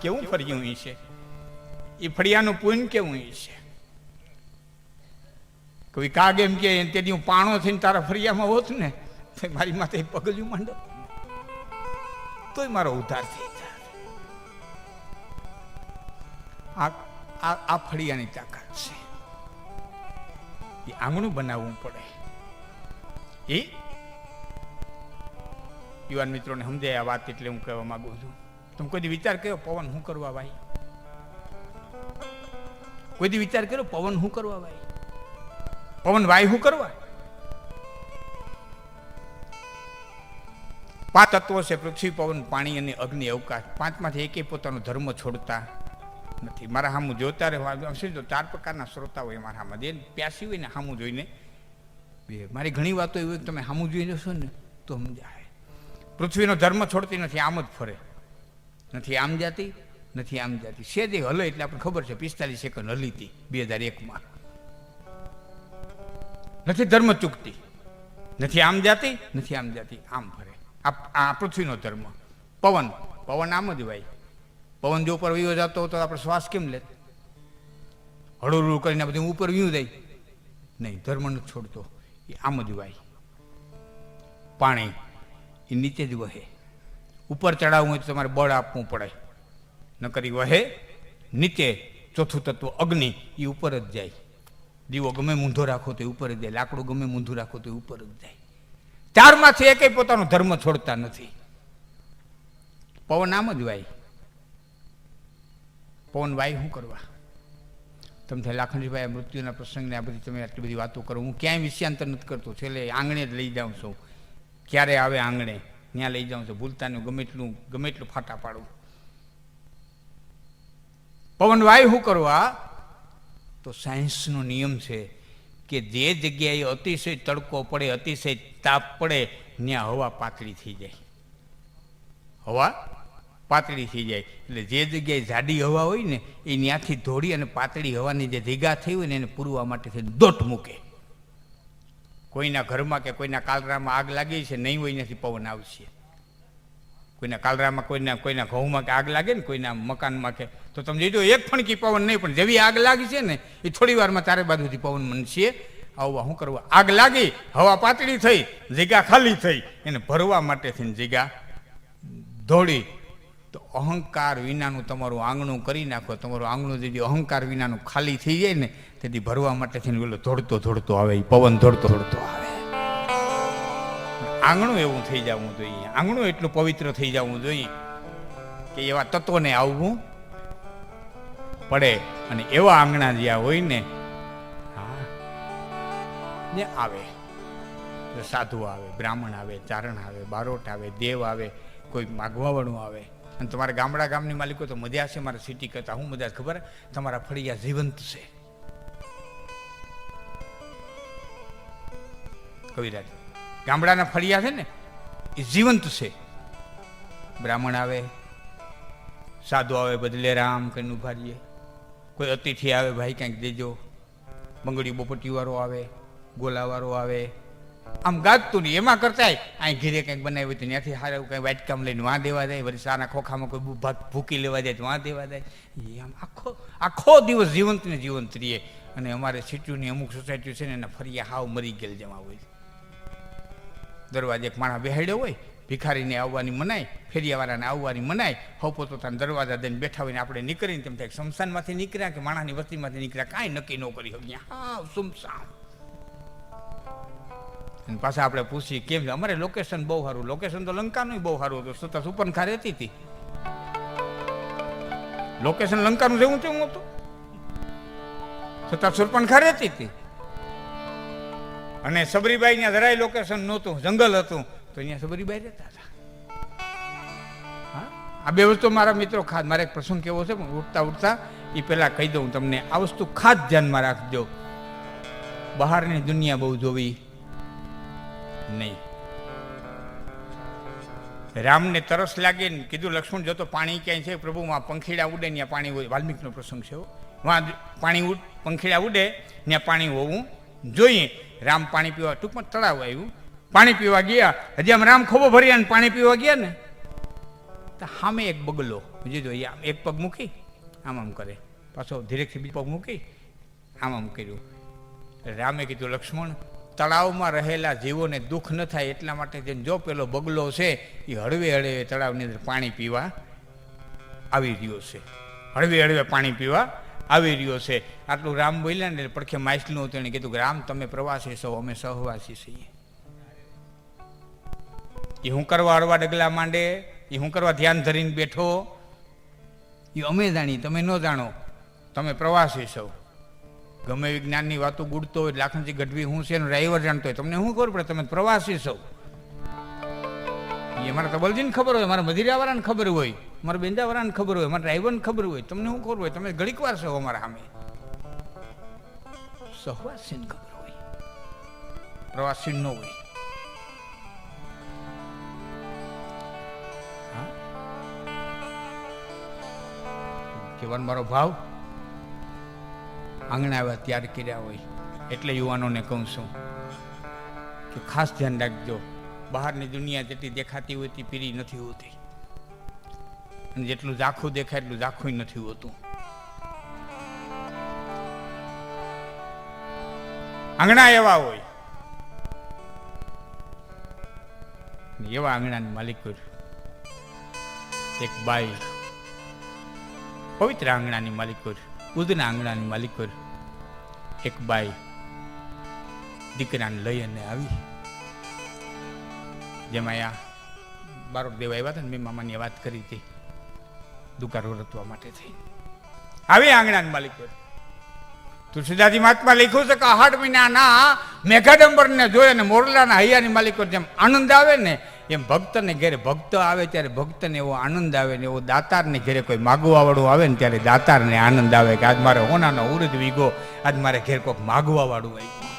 A: કેવું ફળિયું છે, એ ફળિયાનું પુણ્ય કેવું છે. કોઈ કાગ એમ કે તેથી હું પાણો થઈને તારા ફળિયામાં હોત ને, મારી માથે પગલું માંડો તોય મારો ઉદ્ધાર થઈ જાય. આ ફળિયાની તાકાત છે. એ આંગણું બનાવવું પડે. એ યુવાન મિત્રોને સમજાય આ વાત, એટલે હું કહેવા માંગુ છું. તમે કોઈ દી વિચાર કર્યો પવન શું કરવા ભાઈ? કોઈ દી વિચાર કર્યો પવન શું કરવા ભાઈ? પવન વાય શું કરવા? 5 તત્વો છે, પૃથ્વી, પવન, પાણી અને અગ્નિ, અવકાશ. 5માંથી એકે પોતાનો ધર્મ છોડતા નથી. મારા સામું જોતા રહેવા. 4 પ્રકારના શ્રોતા હોય મારા સામે, જે પ્યાસી હોય ને સામું જોઈને. મારી ઘણી વાતો એવી તમે સામું જોઈ જશો ને તો સમજાય. પૃથ્વીનો ધર્મ છોડતી નથી, આમ જ ફરે. નથી આમ જાતી, નથી આમ જાતી. સેજે હલે એટલે આપણે ખબર છે 45 સેકન્ડ હલી હતી 2001માં. નથી ધર્મ ચૂકતી, નથી આમ જાતી, નથી આમ જાતી, આમ ફરે. આ પૃથ્વીનો ધર્મ. પવન આમ જ ભાઈ. પવન જો ઉપર વયો જતો તો આપણે શ્વાસ કેમ લે? હળું કરીને બધું ઉપર વ્યૂ જાય નહીં, ધર્મ નથી છોડતો, એ આમ જ ભાઈ. પાણી એ નીચે જ વહે. ઉપર ચડાવવું હોય તો તમારે બળ આપવું પડે, ન કરી વહે નીચે. ચોથું તત્વ અગ્નિ, એ ઉપર જ જાય. દીવો ગમે મૂંધો રાખો તો ઉપર જ જાય, લાકડું ગમે મૂંધું રાખો તો ઉપર જ જાય. 4માંથી એકેય પોતાનો ધર્મ છોડતા નથી. પવન આમ જ વાય. પવન વાય શું કરવા? તમે લાખનજીભાઈ મૃત્યુના પ્રસંગને આ બધી તમે આટલી બધી વાતો કરો, હું ક્યાંય વિષયાંતર નથી કરતો. છેલ્લે આંગણે જ લઈ જાઉં છું. ક્યારે આવે આંગણે ત્યાં લઈ જાઉં છું. ભૂલતાનું ગમે એટલું ફાટા પાડું. પવન વાય શું કરવા? તો સાયન્સનો નિયમ છે કે જે જગ્યાએ અતિશય તડકો પડે, અતિશય તાપ પડે, ત્યાં હવા પાતળી થઈ જાય. હવા પાતળી થઈ જાય એટલે જે જગ્યાએ જાડી હવા હોય ને એ ત્યાંથી ધોળી અને પાતળી હવાની જે ભેગા થઈ હોય ને એને પૂરવા માટે દોટ મૂકે. કોઈના ઘરમાં કે કોઈના કાલરામાં આગ લાગી છે, નહીં હોય નથી પવન આવશે. કોઈના કાલરામાં, કોઈના ઘઉંમાં કે આગ લાગે ને, કોઈના મકાનમાં કે, તો તમે જોજો એક ફણકી પવન નહીં, પણ જેવી આગ લાગી છે ને એ થોડી વારમાં 4 બાજુથી પવન મનશે આવવા. શું કરવા? આગ લાગી, હવા પાતળી થઈ, જગ્યા ખાલી થઈ, એને ભરવા માટે થઈને જગ્યા ધોળી. તો અહંકાર વિનાનું તમારું આંગણું કરી નાખો. તમારું આંગણું જે અહંકાર વિનાનું ખાલી થઈ જાય ને તેથી ભરવા માટે થઈને પેલો દોડતો આવે, પવન દોડતો આવે. આંગણું એવું થઈ જવું જોઈએ, આંગણું એટલું પવિત્ર થઈ જવું જોઈએ કે એવા તત્વોને આવવું પડે. અને એવા આંગણા જ્યાં હોય ને, જે આવે, સાધુ આવે, બ્રાહ્મણ આવે, ચારણ આવે, બારોટ આવે, દેવ આવે, કોઈ માગવાવાળું આવે. અને તમારા ગામની માલિકો તો મજા છે મારા સિટી કરતા. હું મજા ખબર? તમારા ફળિયા જીવંત છે. કવિરાજ, ગામડાના ફળિયા છે ને એ જીવંત છે. બ્રાહ્મણ આવે, સાધુ આવે, બદલે રામ કહીને ઉભા રહીએ. કોઈ અતિથિ આવે ભાઈ કંઈક દેજો, બંગડી બોપટીવાળો આવે, ગોલાવાળો આવે, આમ ગાજતું નહીં. એમાં કરતાંય અહીં ઘીરે કંઈક બનાવ્યું હતું ત્યાંથી સારું કંઈ વાટકામ લઈને વાં દેવા જાય, વળી સારા ખોખામાં કોઈ ભાગ ભૂકી લેવા જાય તો વાં દેવા જાય. એ આમ આખો દિવસ જીવંત ને જીવંત રહીએ. અને અમારે સિટીની અમુક સોસાયટીઓ છે ને એના ફરિયા હાવ મરી ગયેલ જેમાં હોય. દરવાજે એક માણસ બેહાડ્યો હોય, ભિખારીને આવવાની મનાય, ફેરિયાવાળાને આવવાની મનાય, હો પોતાના દરવાજા દઈને બેઠા હોય ને આપણે નીકળીને તેમ થાય શમશાનમાંથી નીકળ્યા કે માણસની વસ્તીમાંથી નીકળ્યા કાંઈ નક્કી ન કરી શકીએ. હા સુમસામ. અને પાછા આપણે પૂછીએ કેમ છે, અમારે લોકેશન બહુ સારું. લોકેશન તો લંકાનું બહુ સારું હતું, છતાં સુપનખા રહેતી હતી. લોકેશન લંકાનું જેવું તેવું હતું, છતાં સુપનખા રહેતી હતી. અને સબરીબાઈ ત્યાં જરાય લોકેશન નહોતું, જંગલ હતું, તો અહીંયા સબરીબાઈ રહેતા હતા. હા, આ બે વસ્તુ મારા મિત્રો ખાસ, મારે એક પ્રસંગ કેવો છે પણ ઉઠતા ઉઠતા એ પહેલા કહી દઉં તમને. આ વસ્તુ ખાસ ધ્યાનમાં રાખજો. બહારની દુનિયા બહુ જોવી નહીં. રામને તરસ લાગે ને કીધું લક્ષ્મણ જો તો પાણી ક્યાંય છે પ્રભુમાં, પંખીડા ઉડે ત્યાં પાણી હોય. વાલ્મીકનો પ્રસંગ છે, વાં પાણી પંખીડા ઉડે ત્યાં પાણી હોવું જોઈએ. રામ પાણી પીવા, ટૂંકમાં તળાવ આવ્યું, પાણી પીવા ગયા. હજી આમ રામ ખોબો ભર્યા ને પાણી પીવા ગયા ને તો સામે એક બગલો જોજો, એક પગ મૂકી આમ આમ કરે, પાછો ધીરેકથી બીજો પગ મૂકી આમ આમ કર્યું. રામે કીધું લક્ષ્મણ તળાવમાં રહેલા જીવોને દુઃખ ન થાય એટલા માટે જો પેલો બગલો છે એ હળવે હળવે તળાવની અંદર પાણી પીવા આવી રહ્યો છે, હળવે હળવે પાણી પીવા આવી રહ્યો છે. આટલું રામ બોલ્યા ને પડખે માછલું હતું, એને કીધું કે રામ તમે પ્રવાસી છો, અમે સહવાસી છીએ. એ હું કરવા હળવા ડગલા માંડે, એ હું કરવા ધ્યાન ધરીને બેઠો, એ અમે જાણી તમે ન જાણો. તમે પ્રવાસી છો. ગમે એવી જ્ઞાનની વાતો ગુડતો હોય, લાખનજી ગઢવી હું છે એનો ડ્રાઈવર જાણતો હોય, તમને શું ખબર પડે તમે પ્રવાસી છો? એ મારા તબલજીને ખબર હોય, મારા મધીરાવાળાને ખબર હોય, મારા બેંદાવાળાને ખબર હોય, મારા ડ્રાઈવરને ખબર હોય, તમને શું ખબર હોય? તમે ઘડીક વાર છો અમારા સામે. સહવાસીને ખબર હોય, પ્રવાસી ન હોય. કેવાનો મારો ભાવ આંગણા આવ્યા ત્યાર કર્યા હોય. એટલે યુવાનોને કહું છું કે ખાસ ધ્યાન રાખજો. બહારની દુનિયા જેટલી દેખાતી હોય તે પીરી નથી હોતી, અને જેટલું ઝાખું દેખાય એટલું ઝાખું નથી હોતું. આંગણા એવા હોય, એવા આંગણાની માલિક એક બાઈ, પવિત્ર આંગણાની માલિક, ઉદના આંગણાની માલિક એક બાઈ દીકરાને લઈ અને આવી. જેમાં આ બારોટ દેવા આવ્યા હતા ને, મેં મામાની વાત કરી હતી, દુકાળ રતવા માટે થઈ આવી આંગણાની માલિક. તુલસીદાસજી મહાત્મા લખ્યું છે કે 8 મહિનાના મેઘાડંબરને જોઈ અને મોરલાના હૈયાની માલિકો જેમ આનંદ આવે ને, એમ ભક્તને ઘેરે ભક્ત આવે ત્યારે ભક્તને એવો આનંદ આવે ને, એવો દાતારને ઘેરે કોઈ માગવા વાળું આવે ને ત્યારે દાતારને આનંદ આવે કે આજ મારે હોનાનો ઉરદ વીગો, આજ મારે ઘેર કોઈક માગવા વાળું આવ્યું.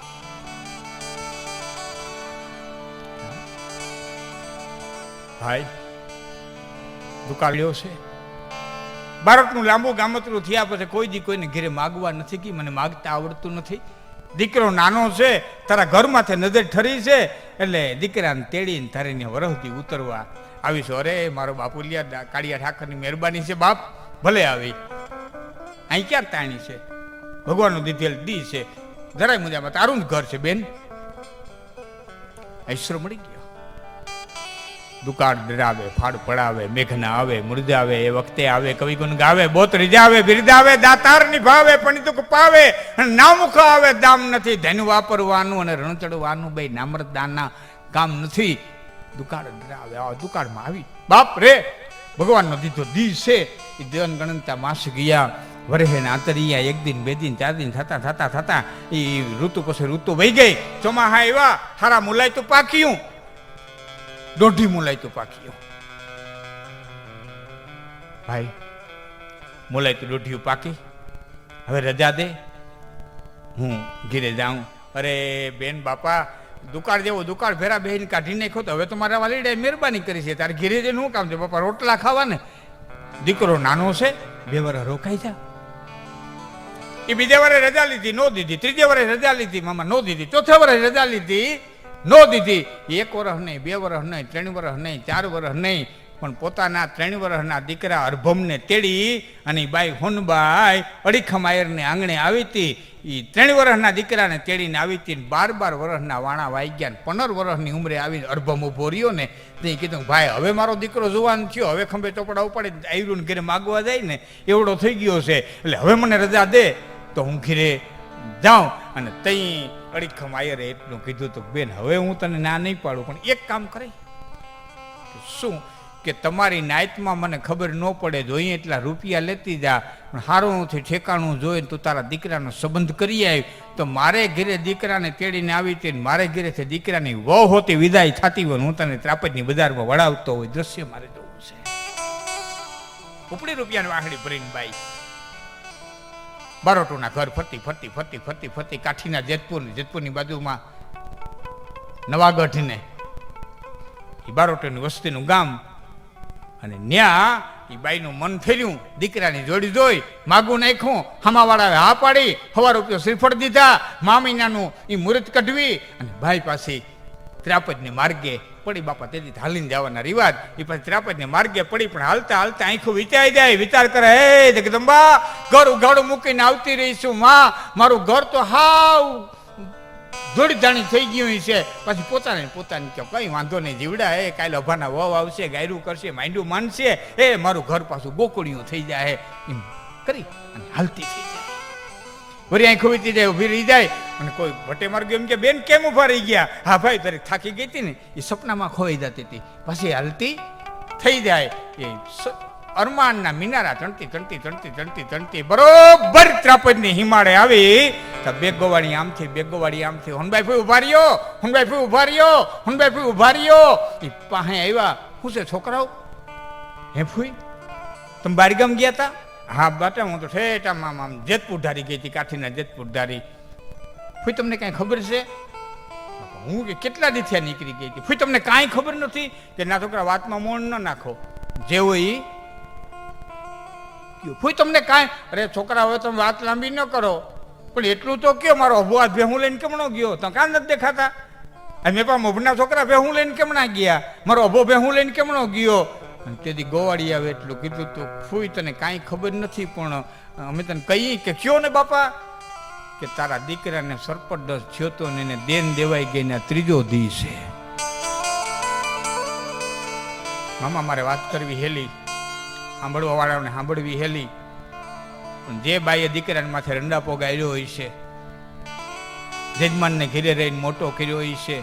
A: ભાઈ દુકાળ્યો છે, બાળકનું લાંબુ ગામતરું થયા પછી કોઈ દી કોઈને ઘેરે માગવા નથી કે મને માગતા આવડતું નથી. દીકરો નાનો છે, તારા ઘરમાંથી નજર ઠરી છે, એટલે દીકરાને તેડીને તારીને વરહથી ઉતરવા આવીશું. અરે મારો બાપુલિયા કાળિયા ઠાકરની મહેરબાની છે બાપ, ભલે આવી. અહીં ક્યાં તાણી છે, ભગવાનનું દીધેલ દી છે, જરાય મજામાં તારું જ ઘર છે બેન. ઐશ્વર મળી ગયો. દુકાળ ડરાવે, ફાડ પડાવે, મેઘના આવે, મૃદાવે, એ વખતે આવે, કવિ ગુણ ગાવે, બોત રીજાવે, બિરદાવે, દાતાર નિભાવે, પણિતુક પાવે, નામુખ આવે, દામ નથી. ધન વાપરવાનું અને રણ ચડવાનું બે નામરદાના કામ નથી. દુકાળ ડરાવે, આ દુકાળમાં આવી બાપ રે, ભગવાનનો દીધો દી છે. એ દેવન ગણનતા માસ ગયા, વરહે ને આંતરિયા, 1 દિન 2 દિન 4 દિન થતા એ ઋતુ પછી ઋતુ વહી ગઈ. ચોમાહા આવ્યા, હારા મુલાય તો પાક્યું, દોઢી મુલાય તો પાક્યું. ભાઈ મુલાય તો દોઢિયું પાકી, હવે રજા દે, હું ઘીરે જાઉં. અરે બેન બાપા, દુકાળ જેવો દુકાળ ભેરા બહેન કાઢી નાખ્યો તો હવે તો મારા વાલીડાએ મહેરબાની કરી છે, તારે ઘીરે જઈને શું કામ છે બાપા, રોટલા ખાવા ને. દીકરો નાનો છે, 2 વર્ષ રોકાઈ જા. એ બીજા વરે રજા લીધી, નો દીધી. ત્રીજે વરે રજા લીધી, મામા નો દીધી. ચોથા વરે રજા લીધી, નો દીધી. 1 વર્ષ નહીં, 2 વર્ષ નહીં, 3 વર્ષ નહીં, 4 વર્ષ નહીં, પણ પોતાના 3 વર્ષના દીકરા અરભમને તેડી અને બાઈ હોનબાઈ અડીખમ આયરને આંગણે આવી હતી. એ 3 વર્ષના દીકરાને તેડીને આવી હતી. 12 વર્ષના વાણા વાઈ ગયા. 15 વર્ષની ઉંમરે આવીને અરભમ ઉભો રહ્યો ને તે કીધું, ભાઈ હવે મારો દીકરો જુવાન થયો, હવે ખંભે ચોપડા ઉપાડી આવ્યું ને ઘરે માગવા જાય ને એવડો થઈ ગયો છે, એટલે હવે મને રજા દે તો હું ઘરે જાઉં. અને તઈ અડીખમ આયરે એટલું કીધું તો, બેન હવે હું તને ના નહીં પાડું, પણ એક કામ કરે. શું? કે તમારી નાયતમાં મને ખબર ન પડે, જોઈએ એટલા રૂપિયા લેતી જા, પણ હારુંથી ઠેકાણું જોઈને તું તારા દીકરાનો સંબંધ કરી આવી. તો મારે ઘરે દીકરાને તેડીને આવી હતી, મારે ઘરેથી દીકરાની વહુ હોતી વિદાય થતી હોય, હું તને ત્રાપજની બજારમાં વળાવતો હોય, દ્રશ્ય મારે જોવું છે. ઉપડી રૂપિયાની વાહડી ભરીને બાઈ બારોટોના ઘર ફરતી ફરતી ફરતી ફરતી ફરતી કાઠીના જેતપુરની બાજુમાં નવાગઢ ને એ બારોટોની વસ્તીનું ગામ, અને ન્યા એ બાઈનું મન ફેર્યું, દીકરાની જોડી જોઈ માગું નાખ્યું. હામાવાળાએ હા પાડી, 1 રૂપિયો શ્રીફળ દીધા, મામીનાનું એ મુહૂર્ત કઢવી અને ભાઈ પાસે ત્રાપજને માર્ગે પડી. બાપા તેથી હાલીને જવાના રિવાજ, એ પછી ત્રાપજને માર્ગે પડી, પણ હાલતા હાલતા આંખું વિચારી જાય, વિચાર કરે, હે જગદંબા, ઘર ઉઘાડું મૂકીને આવતી રહીશું માં, મારું ઘર તો હાવ જોડી જાણી થઈ ગયું છે. પછી પોતાને કહો, કઈ વાંધો નહીં જીવડા, એ કાલે અભાના વહુ આવશે, ગાયરું કરશે, માંડ્યું માનશે, એ મારું ઘર પાછું ગોકળિયું થઈ જાય એમ કરી અને હાલતી થઈ જાય. વળી આંખો વીતી જાય, ઊભી રહી જાય, અને કોઈ ભટ્ટે માર્ગ એમ કે, બેન કેમ ઉભા રહી ગયા? હા ભાઈ, દરેક થાકી ગઈ હતી ને, એ સપનામાં ખોઈ જતી હતી. પછી હાલતી થઈ જાય. એ અરમાનના મિનારા ચણતી ચણતી ચણતી ચણતી ચણતી બરોબર ત્રાપજની હિમાળે આવી. બેગોવાળી આમથી, બેગોવાળી આમથી, હોનબાઈ ફૂઈ ઉભા રહ્યો, હોનબાઈ ફૂઈ ઉભા રહ્યો, હોનબાઈ ફૂઈ ઉભા રહ્યો. એ પાસે આવ્યા, શું છે છોકરાઓ? હે ફૂઈ, તમે બારગામ ગયા હતા? હા બાટા, હું તો ઠેઠામાં આમ જેતપુર ધારી ગઈ હતી, કાઠીના જેતપુર ધારી. ફૂઈ તમને કાંઈ ખબર છે? હું કે કેટલા દીથિયા નીકળી ગઈ હતી. ફૂઈ તમને કાંઈ ખબર નથી? કે ના છોકરા, વાતમાં મોણ ન નાખો, જેવો એ ફૂઈ તમને કાંઈ. અરે છોકરા, હવે તમે વાત લાંબી ન કરો, પણ એટલું તો કયો, મારો અભો આ ભેહું લઈને કેમણો ગયો? તો કાં નથી દેખાતા? મેં પણ મોભના છોકરા ભેહું લઈને કેમણા ગયા? મારો અભો ભેહું લઈને કેમણો ગયો? અને તેથી ગોવાળી આવે એટલું કીધું તો, ફૂઈ તને કાંઈ ખબર નથી, પણ અમે તને કહીએ કે કયો ને બાપા, કે તારા દીકરાને સરપટ થયો તો ને એને દેન દેવાઈ ગઈ ને 3જો દી છે. મામા મારે વાત કરવી હેલી, સાંભળવા વાળાને સાંભળવી હેલી, પણ જે બાઈએ દીકરાને માથે રંડાપો ગાળ્યો હોય છે, જજમાનને ઘેરે રહીને મોટો કર્યો હોય છે,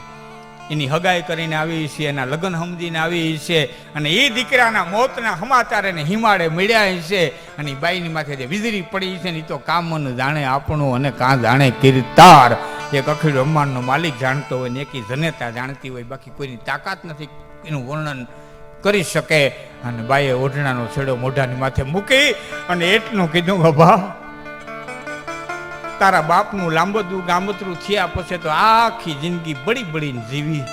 A: એની હગાઈ કરીને આવી છે, એના લગ્ન સમજીને આવી છે, અને એ દીકરાના મોતના સમાચાર એને હિમાળે મળ્યા છે, અને બાઈની માથે જે વીજળી પડી છે ને એ તો કામન જાણે આપણું અને કાં જાણે કીર્તાર. એક અખીડ બ્રહ્માંડનો માલિક જાણતો હોય ને એકી જનેતા જાણતી હોય, બાકી કોઈની તાકાત નથી એનું વર્ણન કરી શકે. અને બાઈએ ઓઢણાનો છેડો મોઢાની માથે મૂકી અને એટલું કીધું, બાબા તારા બાપનું લાંબોદું ગામતરું થયા પછી તો આખી જિંદગી બળી બળીને જીવી,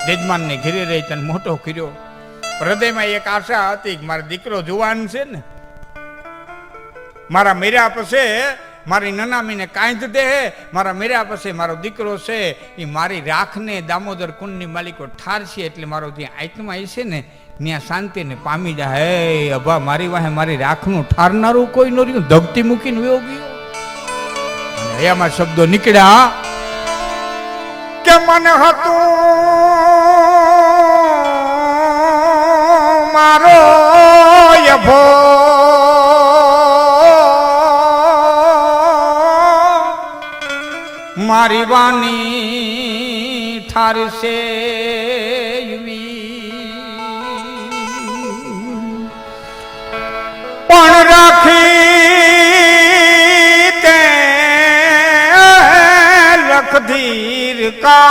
A: જજમાનને ઘેરે રહી તને મોટો કર્યો. હૃદયમાં એક આશા હતી કે મારો દીકરો જુવાન છે ને, મારા મેર્યા પછી મારી નનામીને કાંઈ જ દે, મારા મેર્યા પછી મારો દીકરો છે એ મારી રાખને દામોદર કુંડની માલિકો ઠારશે, એટલે મારો જ્યાં આત્મા છે ને ત્યાં શાંતિને પામી જાય. હે અભા, મારી વાહે મારી રાખનું ઠારનારું કોઈ ન રહ્યું, ધગતી મૂકીને વયો ગયો. એમાં શબ્દો નીકળ્યા કે મને હતું મારો યભો, મારી વાની ઠારશે, પણ રાખી ધીર કા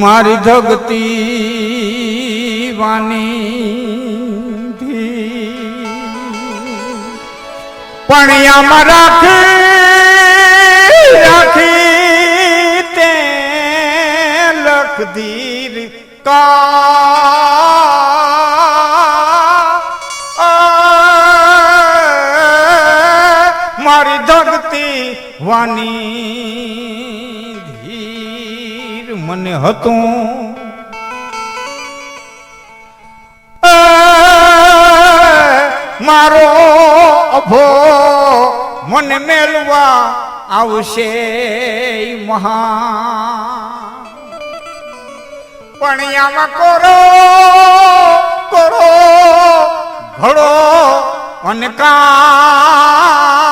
A: મારી ધગતી વાની પણ આમાં રાખી તે લખ ધીર કા મારી ધગતી વાની ધીર મને હતું મારો અભો મને મેલવા આવશે મહા પણિયામાં કોરો કોરો ઘડો અને કામ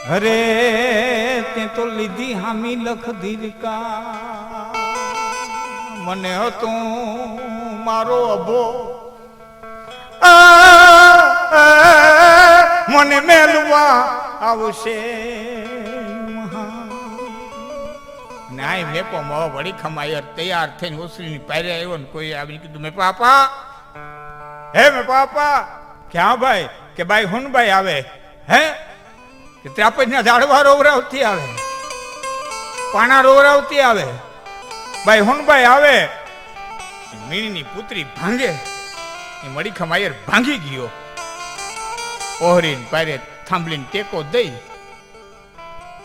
A: અરે તે તો લીધી હામી લખ દીરકા મને હતું મારો અભો મને મેલવા આવશે નાય મેપો મો વળી ખમાયર તૈયાર થઈને ઓસરીની પારે આવ્યો ને કોઈ આવીને કીધું મે પાપા હે મે પાપા ક્યાં ભાઈ કે ભાઈ હુનભાઈ આવે હે કે ત્રાપજના ઝાડવા રોવરાવતી આવે પાણા રોવરાવતી આવે ભાઈ હુનભાઈ આવે મીણીની પુત્રી ભાંગે એ મળી ખમાયર ભાંગી ગયો ઓહરીને પારે થાંભલીને ટેકો દઈ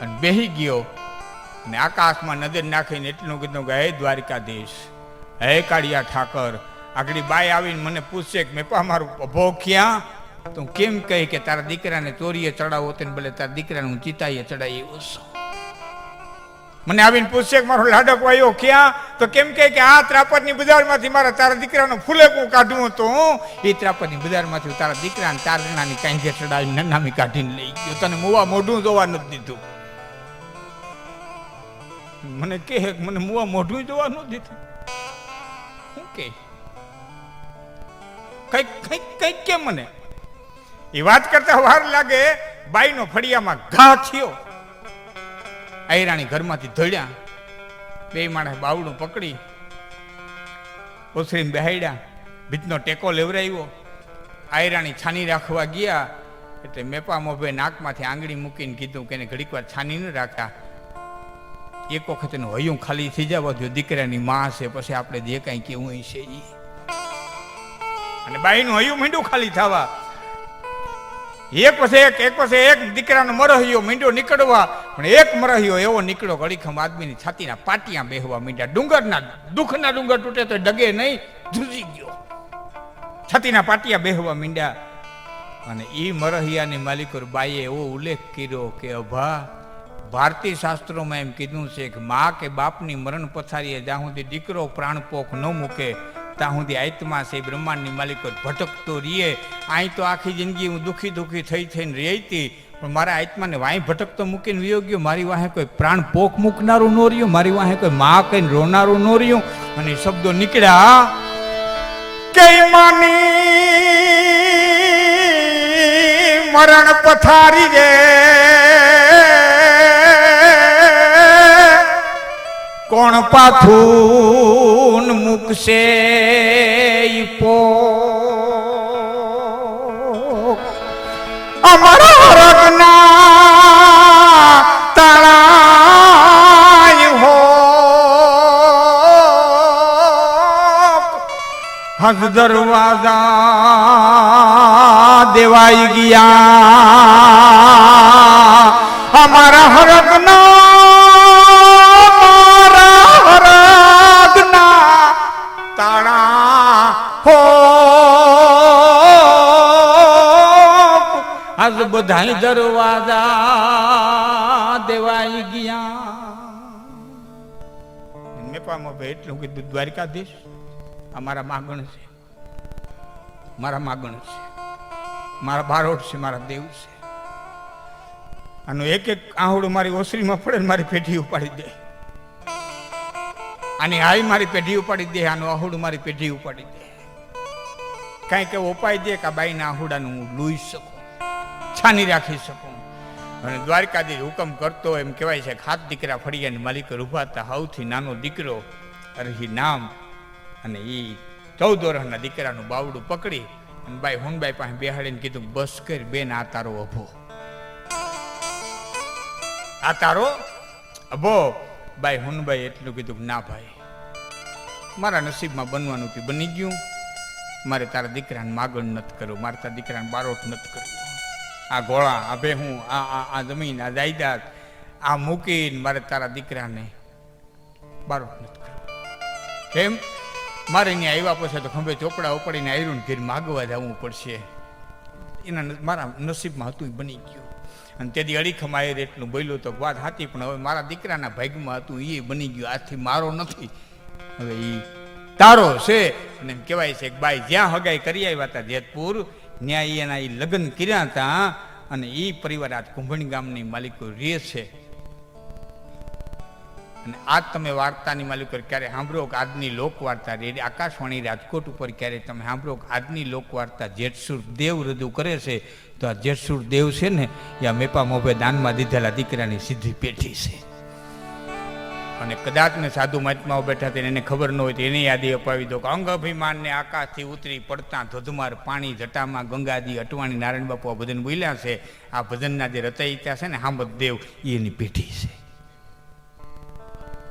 A: અને બેહી ગયો ને આકાશમાં નજર નાખીને એટલું કીધું કે હે દ્વારિકાધીશ હે કાળિયા ઠાકર આગળ બાઈ આવીને મને પૂછશે કે મેપા મારું અભો ક્યાં તો કેમ કહી કે તારા દીકરાને ચોરીએ ચડાવો તેને ભલે તારા દીકરાને હું ચિતાઈએ ચડાવી એવો છું મને આવીને પૂછશે કે મારો લાડક વાયો ક્યાં તો કેમ કહે કે આ ત્રાપરની બજારમાંથી મારા તારા દીકરાનો ફૂલેકું કાઢવું હતું એ ત્રાપરની બજારમાંથી તારા દીકરાને તારણાની કાંઈ ચડાવીને નનામી કાઢીને લઈ ગયો તને મુવા મોઢું જોવા નથી દીધું મને કે મને મુવા મોઢું જોવા નથી દીધું શું કે કઈક કઈક કઈક કે મને એ વાત કરતા વાર લાગે બાઈનો ફળિયામાં ઘા થયો આયરાણી ઘરમાંથી ધોડ્યા બે માણસ બાવડું પકડી ઓસરીને બેહાડ્યા ભીતનો ટેકો લેવરાવ્યો આયરાણી છાની રાખવા ગયા એટલે મેપા મોભે નાકમાંથી આંગળી મૂકીને કીધું કે એને ઘડીક વાર છાની ન રાખતા એક વખત એનું હૈયું ખાલી થઈ જવા જો દીકરાની માં છે પછી આપણે જે કાંઈ કેવું છે એ અને બાઈનું હૈયું મીંડું ખાલી થવા એક પછી એક દીકરાનો મરહ્યો મીંડો નીકળવા પણ એક મરહ્યો એવો નીકળ્યો ઘડીખમ આદમીની છાતીના પાટિયા બેહવા મીંડ્યા ડુંગરના દુઃખના ડુંગર તૂટે તો ડગે નહીં ધ્રુજી ગયો છાતીના પાટિયા બેહવા મીંડ્યા અને એ મરહિયાની માલિકો બાઈએ એવો ઉલ્લેખ કર્યો કે અભા ભારતીય શાસ્ત્રોમાં એમ કીધું છે કે મા કે બાપની મરણ પથારીએ જ્યાં સુધી દીકરો પ્રાણપોખ ન મૂકે ત્યાં સુધી આત્મા છે બ્રહ્માંડની માલિકો ભટકતો રહીએ અહીં તો આખી જિંદગી હું દુઃખી થઈને રહી હતી પણ મારા આત્માને વાંહી ભટકતો મૂકીને વિયો ગયો મારી વાહે કોઈ પ્રાણ પોખ મૂકનારું ન રહ્યું મારી વાહે કોઈ મા કઈને રોનારું ન રહ્યું અને શબ્દો નીકળ્યા કે માની મરણ પથારી રે કોણ પાથુન મૂકશે પો અમારા રગના તાળાય હો હજ દરવાજા દેવાઈ ગયા અમારા હરગના બધા દરવાજા દેવાઈ ગયા મેપામાં એટલું કીધું દ્વારિકાધીશ અમારા માગણ છે મારા બારોટ છે મારા દેવ છે આનું એક આહુડું મારી ઓસરીમાં પડે ને મારી પેઢી ઉપાડી દે આની હાઈ મારી પેઢી ઉપાડી દે આનું આહુડું મારી પેઢી ઉપાડી દે કાંઈક એવો ઉપાય દે કે બાઈના આહુડાનું હું લૂઈ શકું છાની રાખી શકું અને દ્વારકાધીશ હુકમ કરતો એમ કહેવાય છે હાથ દીકરા ફળિયાની માલિકો ઉભા હતા સૌથી નાનો દીકરો અરહી નામ અને એ 14 વર્ષના દીકરાનું બાવડું પકડી અને બાઈ હુનબાઈ પાસે બેહાડીને કીધું બસ કર બેન આ તારો અભો બાઈ હુનબાઈ એટલું કીધું ના ભાઈ મારા નસીબમાં બનવાનું બની ગયું મારે તારા દીકરાને માગણ નથી કરવું મારે તારા દીકરાને બારોટ નથી કરવું આ ગોળા, આ ભેહું, આ જમીન, આ જાયદાદ, આ મૂકીને મારે તારા દીકરાને બારો નથી કરવો. કેમ? મારે અહીંયા આવ્યા પછી તો ખંભે ચોપડા ઉપાડીને આયરું ઘેર માગવા જવું પડશે. એના મારા નસીબમાં હતું, બની ગયું. અને તેથી અડીખમ આયર એટલું બોલ્યું તો વાત સાચી, પણ હવે મારા દીકરાના ભાગમાં હતું એ બની ગયું. આજથી મારો નથી, હવે એ તારો છે. અને એમ કહેવાય છે કે બાઈ જ્યાં હગાઈ કરી આવ્યા હતા જેતપુર, ત્યાં એના એ લગ્ન કર્યા હતા. અને એ પરિવાર આજ કુંભણી ગામની માલિકો રહે છે. અને આજ તમે વાર્તાની માલિકો ક્યારે સાંભળો કે આજની લોકવાર્તા આકાશવાણી રાજકોટ ઉપર ક્યારે તમે સાંભળો કે આજની લોકવાર્તા જેઠસુર દેવ રજૂ કરે છે, તો આ જેઠસુર દેવ છે ને એ આ મેપા મોભે દાનમાં દીધેલા દીકરાની સીધી પેઠી છે. અને કદાચ ને સાધુ મહાત્માઓ બેઠા હતા એને ખબર ન હોય તો એની યાદી અપાવી દો કે અંગ અભિમાનને આકાશથી ઉતરી પડતા ધોધમાર પાણી જટામાં ગંગાજી અટવાણી નારાયણ બાપુ આ ભજન બોલ્યા છે. આ ભજનના જે રચયિતા છે ને હામદ દેવ એની પેઠી છે.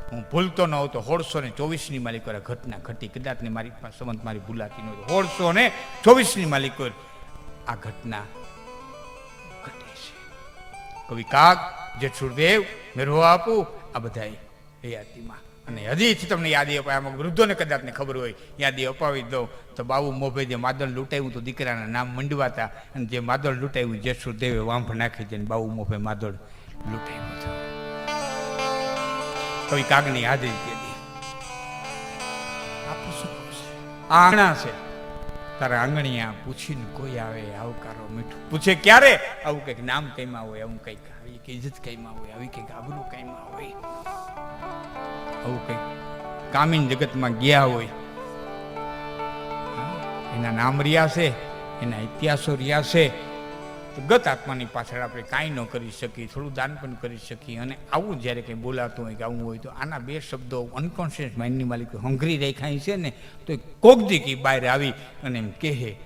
A: હું ભૂલતો ન હોઉં તો 1624ની માલિકો ઘટના ઘટી. કદાચ ને મારી પાસે સંબંધ મારી ભૂલાતી ન હોય, 1624ની માલિકો આ ઘટના ઘટી છે. કવિ કાગ, જેઠસુરદેવ, મેરહો આપુ આ બધા યાદીમાં. અને હજી તમને યાદી અપાય, આમાં વૃદ્ધોને કદાચ ને ખબર હોય યાદી અપાવી દો તો બાબુ મોભે જે માદળ લૂંટાવ્યું તો દીકરાના નામ મંડવાતા, અને જે માદળ લૂંટાવ્યું જેઠસુરદેવે વાંભ નાખી દે બાબુ મોભે માદળ લૂંટાવ્યું હતું. કવિ કાગની હાજરી હતી. આંગણા છે તારા આંગણિયા પૂછીને કોઈ આવે આવકારો મીઠું પૂછે ક્યારે, આવું કંઈક નામ કઈમાં હોય, આવું કંઈક આવી કે ઇજ્જત કઈમાં હોય, આવી કંઈક આબરૂ કઈમાં હોય, આવું કંઈક કામીન જગતમાં ગયા હોય. એના નામ રહ્યા છે, એના ઇતિહાસો રહ્યા છે. ગત આત્માની પાછળ આપણે કાંઈ ન કરી શકીએ, થોડું દાન પણ કરી શકીએ. અને આવું જ્યારે કંઈ બોલાતું હોય કે આવું હોય તો આના બે શબ્દો અનકોન્શિયસ માઇન્ડની માલિકો હંગરી રેખાઈ છે ને, તો એ કોકદી કી બહાર આવી અને એમ કહે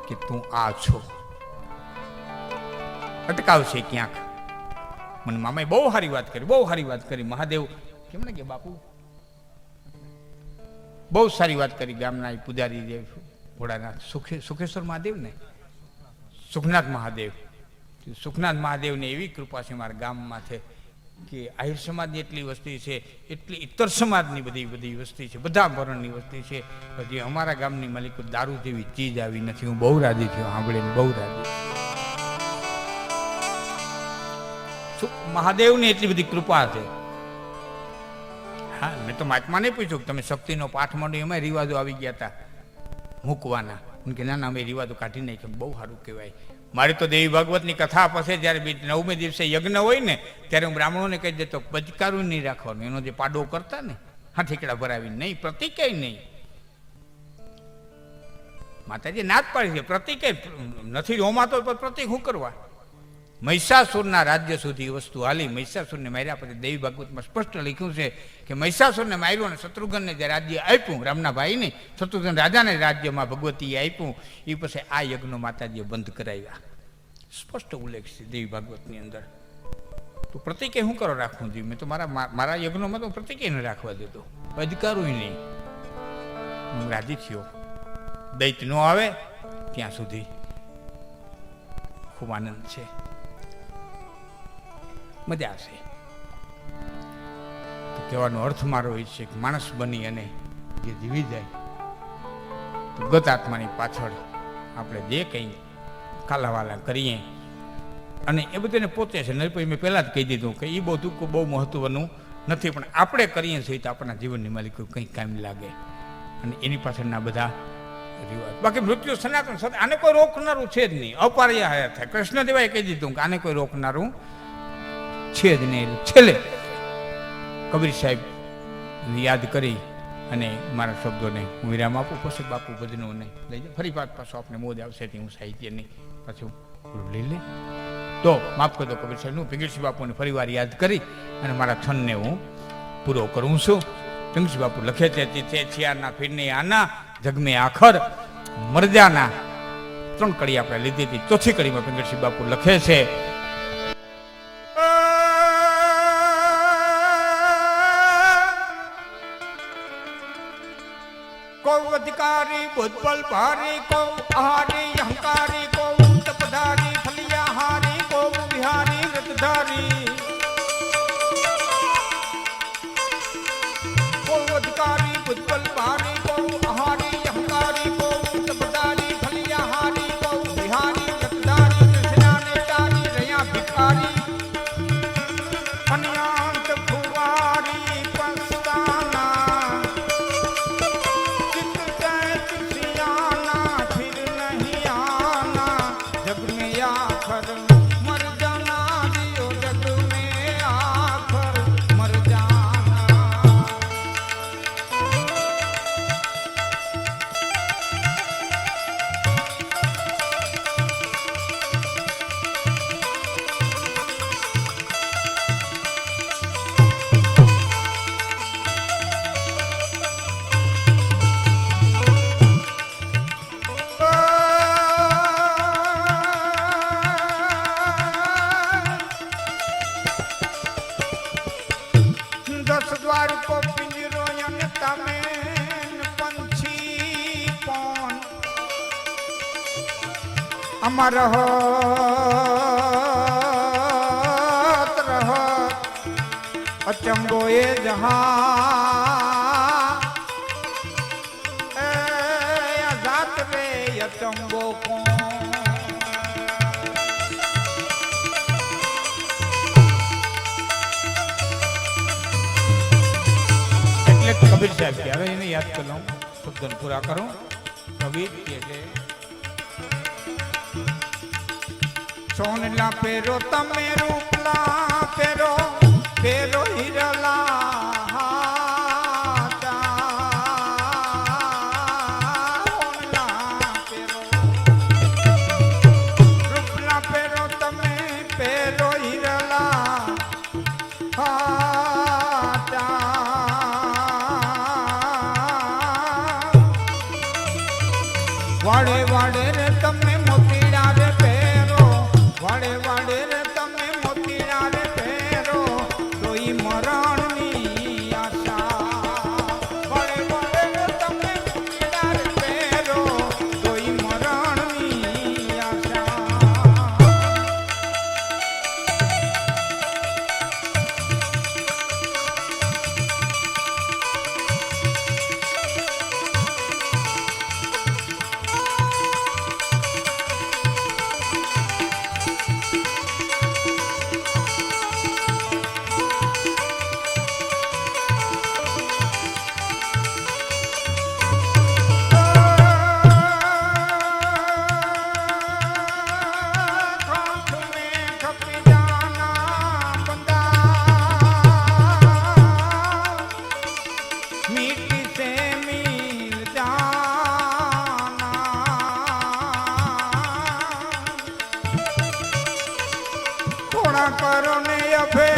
A: કે તું આ છો. અટકાવશે ક્યાંક. મને મામાએ બહુ સારી વાત કરી, બહુ સારી વાત કરી. મહાદેવ કેમ ને કે બાપુ બહુ સારી વાત કરી. ગામના પૂજારી જે ભોળાનાથ સુખેશ્વર મહાદેવ ને સુખનાથ મહાદેવ, સુખનાથ મહાદેવને એવી કૃપા છે મારા ગામમાં છે કે આહિર સમાજની એટલી વસ્તી છે, એટલી ઇતર સમાજની બધી વસ્તી છે, બધા વર્ણની વસ્તી છે. હજી અમારા ગામની માલિકો દારૂ જેવી ચીજ આવી નથી. હું બહુ રાજી થયો સાંભળીને, બહુ રાજી. મહાદેવની એટલી બધી કૃપા છે. હા, મેં તો મહાત્માને પૂછ્યું કે તમે શક્તિનો પાઠ માંડ્યો, એમાં રિવાજો આવી ગયા હતા મૂકવાના. કે ના ના અમે રિવાજો કાઢી નાખ્યા. બહુ સારું કહેવાય. મારી તો દેવી ભાગવતની કથા પછી જ્યારે 9મે દિવસે યજ્ઞ હોય ને ત્યારે હું બ્રાહ્મણોને કહી દેતો બચકારું નહીં રાખવાનું. એનો જે પાડો કરતા ને હા ઠેકડા ભરાવીને નહીં, પ્રતિકે નહીં. માતાજી ના જ પાડી છે, પ્રતિકે નથી હોમાતો પ્રતિક શું કરવા. મહિષાસુરના રાજ્ય સુધી વસ્તુ હાલી. મહિષાસુરને માર્યા પછી દેવી ભાગવતમાં સ્પષ્ટ લખ્યું છે કે મહિષાસુરને માર્યો અને શત્રુઘ્નને જે રાજ્ય આપ્યું, રામના ભાઈને શત્રુઘ્ન રાજાને રાજ્યમાં ભગવતીએ આપ્યું, એ પછી આ યજ્ઞો માતાજીએ બંધ કરાવ્યા. સ્પષ્ટ ઉલ્લેખ છે દેવી ભાગવતની અંદર. તો પ્રતિકે શું કરો રાખવું જોઈએ? મેં તો મારા યજ્ઞોમાં તો પ્રતિકે ન રાખવા દેતો, અધિકારું નહીં. હું રાજી થયો. દૈત ન આવે ત્યાં સુધી ખૂબ આનંદ છે, મજા આવશે. કહેવાનો અર્થ મારો એ છે કે માણસ બની અને જે જીવી જાય તો ગત આત્માની પાછળ આપણે જે કંઈ કાલાવાલા કરીએ અને એ બધાને પોતે છે. નહીં પછી મેં પહેલાં જ કહી દીધું કે એ બધું બહુ મહત્વનું નથી, પણ આપણે કરીએ છીએ તો આપણા જીવનની માલિકો કંઈક કામ લાગે. અને એની પાછળના બધા રિવાજ. બાકી મૃત્યુ સનાતન સત્ય, આને કોઈ રોકનારું છે જ નહીં. અપાર્ય હયાત થાય. કૃષ્ણદેવાએ કહી દીધું કે આને કોઈ રોકનારું છે જ નહીં. છેલ્લે કબીર સાહેબ યાદ કરી અને મારા શબ્દોને હું વિરામ આપું. પછી બાપુ ભજનોને લઈ જાય. ફરી પાછો આપણે મોજ આવશે હું સાહિત્યની પાછું લઈ લે તો માફ કરતો કબીર સાહેબનું. પિંગળસિંહ બાપુને ફરી વાર યાદ કરી અને મારા છંદને હું પૂરો કરું છું. પિંગળસિંહ બાપુ લખે છે છિયારના ફીરને આના જગમે આખર મરજાના. 3 કડી આપણે લીધી હતી. ચોથી કડીમાં પિંગળસિંહ બાપુ લખે છે કો અધિકારી બોધબલ ભારી, કો આહારી અહંકારી, કો તપધારી अमर रहो अचंबो ये जहां जात रे अचंबो को कबीर साहब की હવે એને યાદ कर लूं शब्दन पूरा करूं कबीर के सोनला पेरो तमे रूपला पेरो पेरो हिरला सोनला पेरो रूपला पेरो तमे पेरो हिरला वाड़े वाड़े रे तमे मोतीड़ा रे पेरो वाड़े वाड़े रे तमे मोतीड़ा रे पेरो कोई मरण नी आशा वाड़े वाड़े रे तमे मोतीड़ा रे पेरो कोई मरण नी आशा करो ने अभे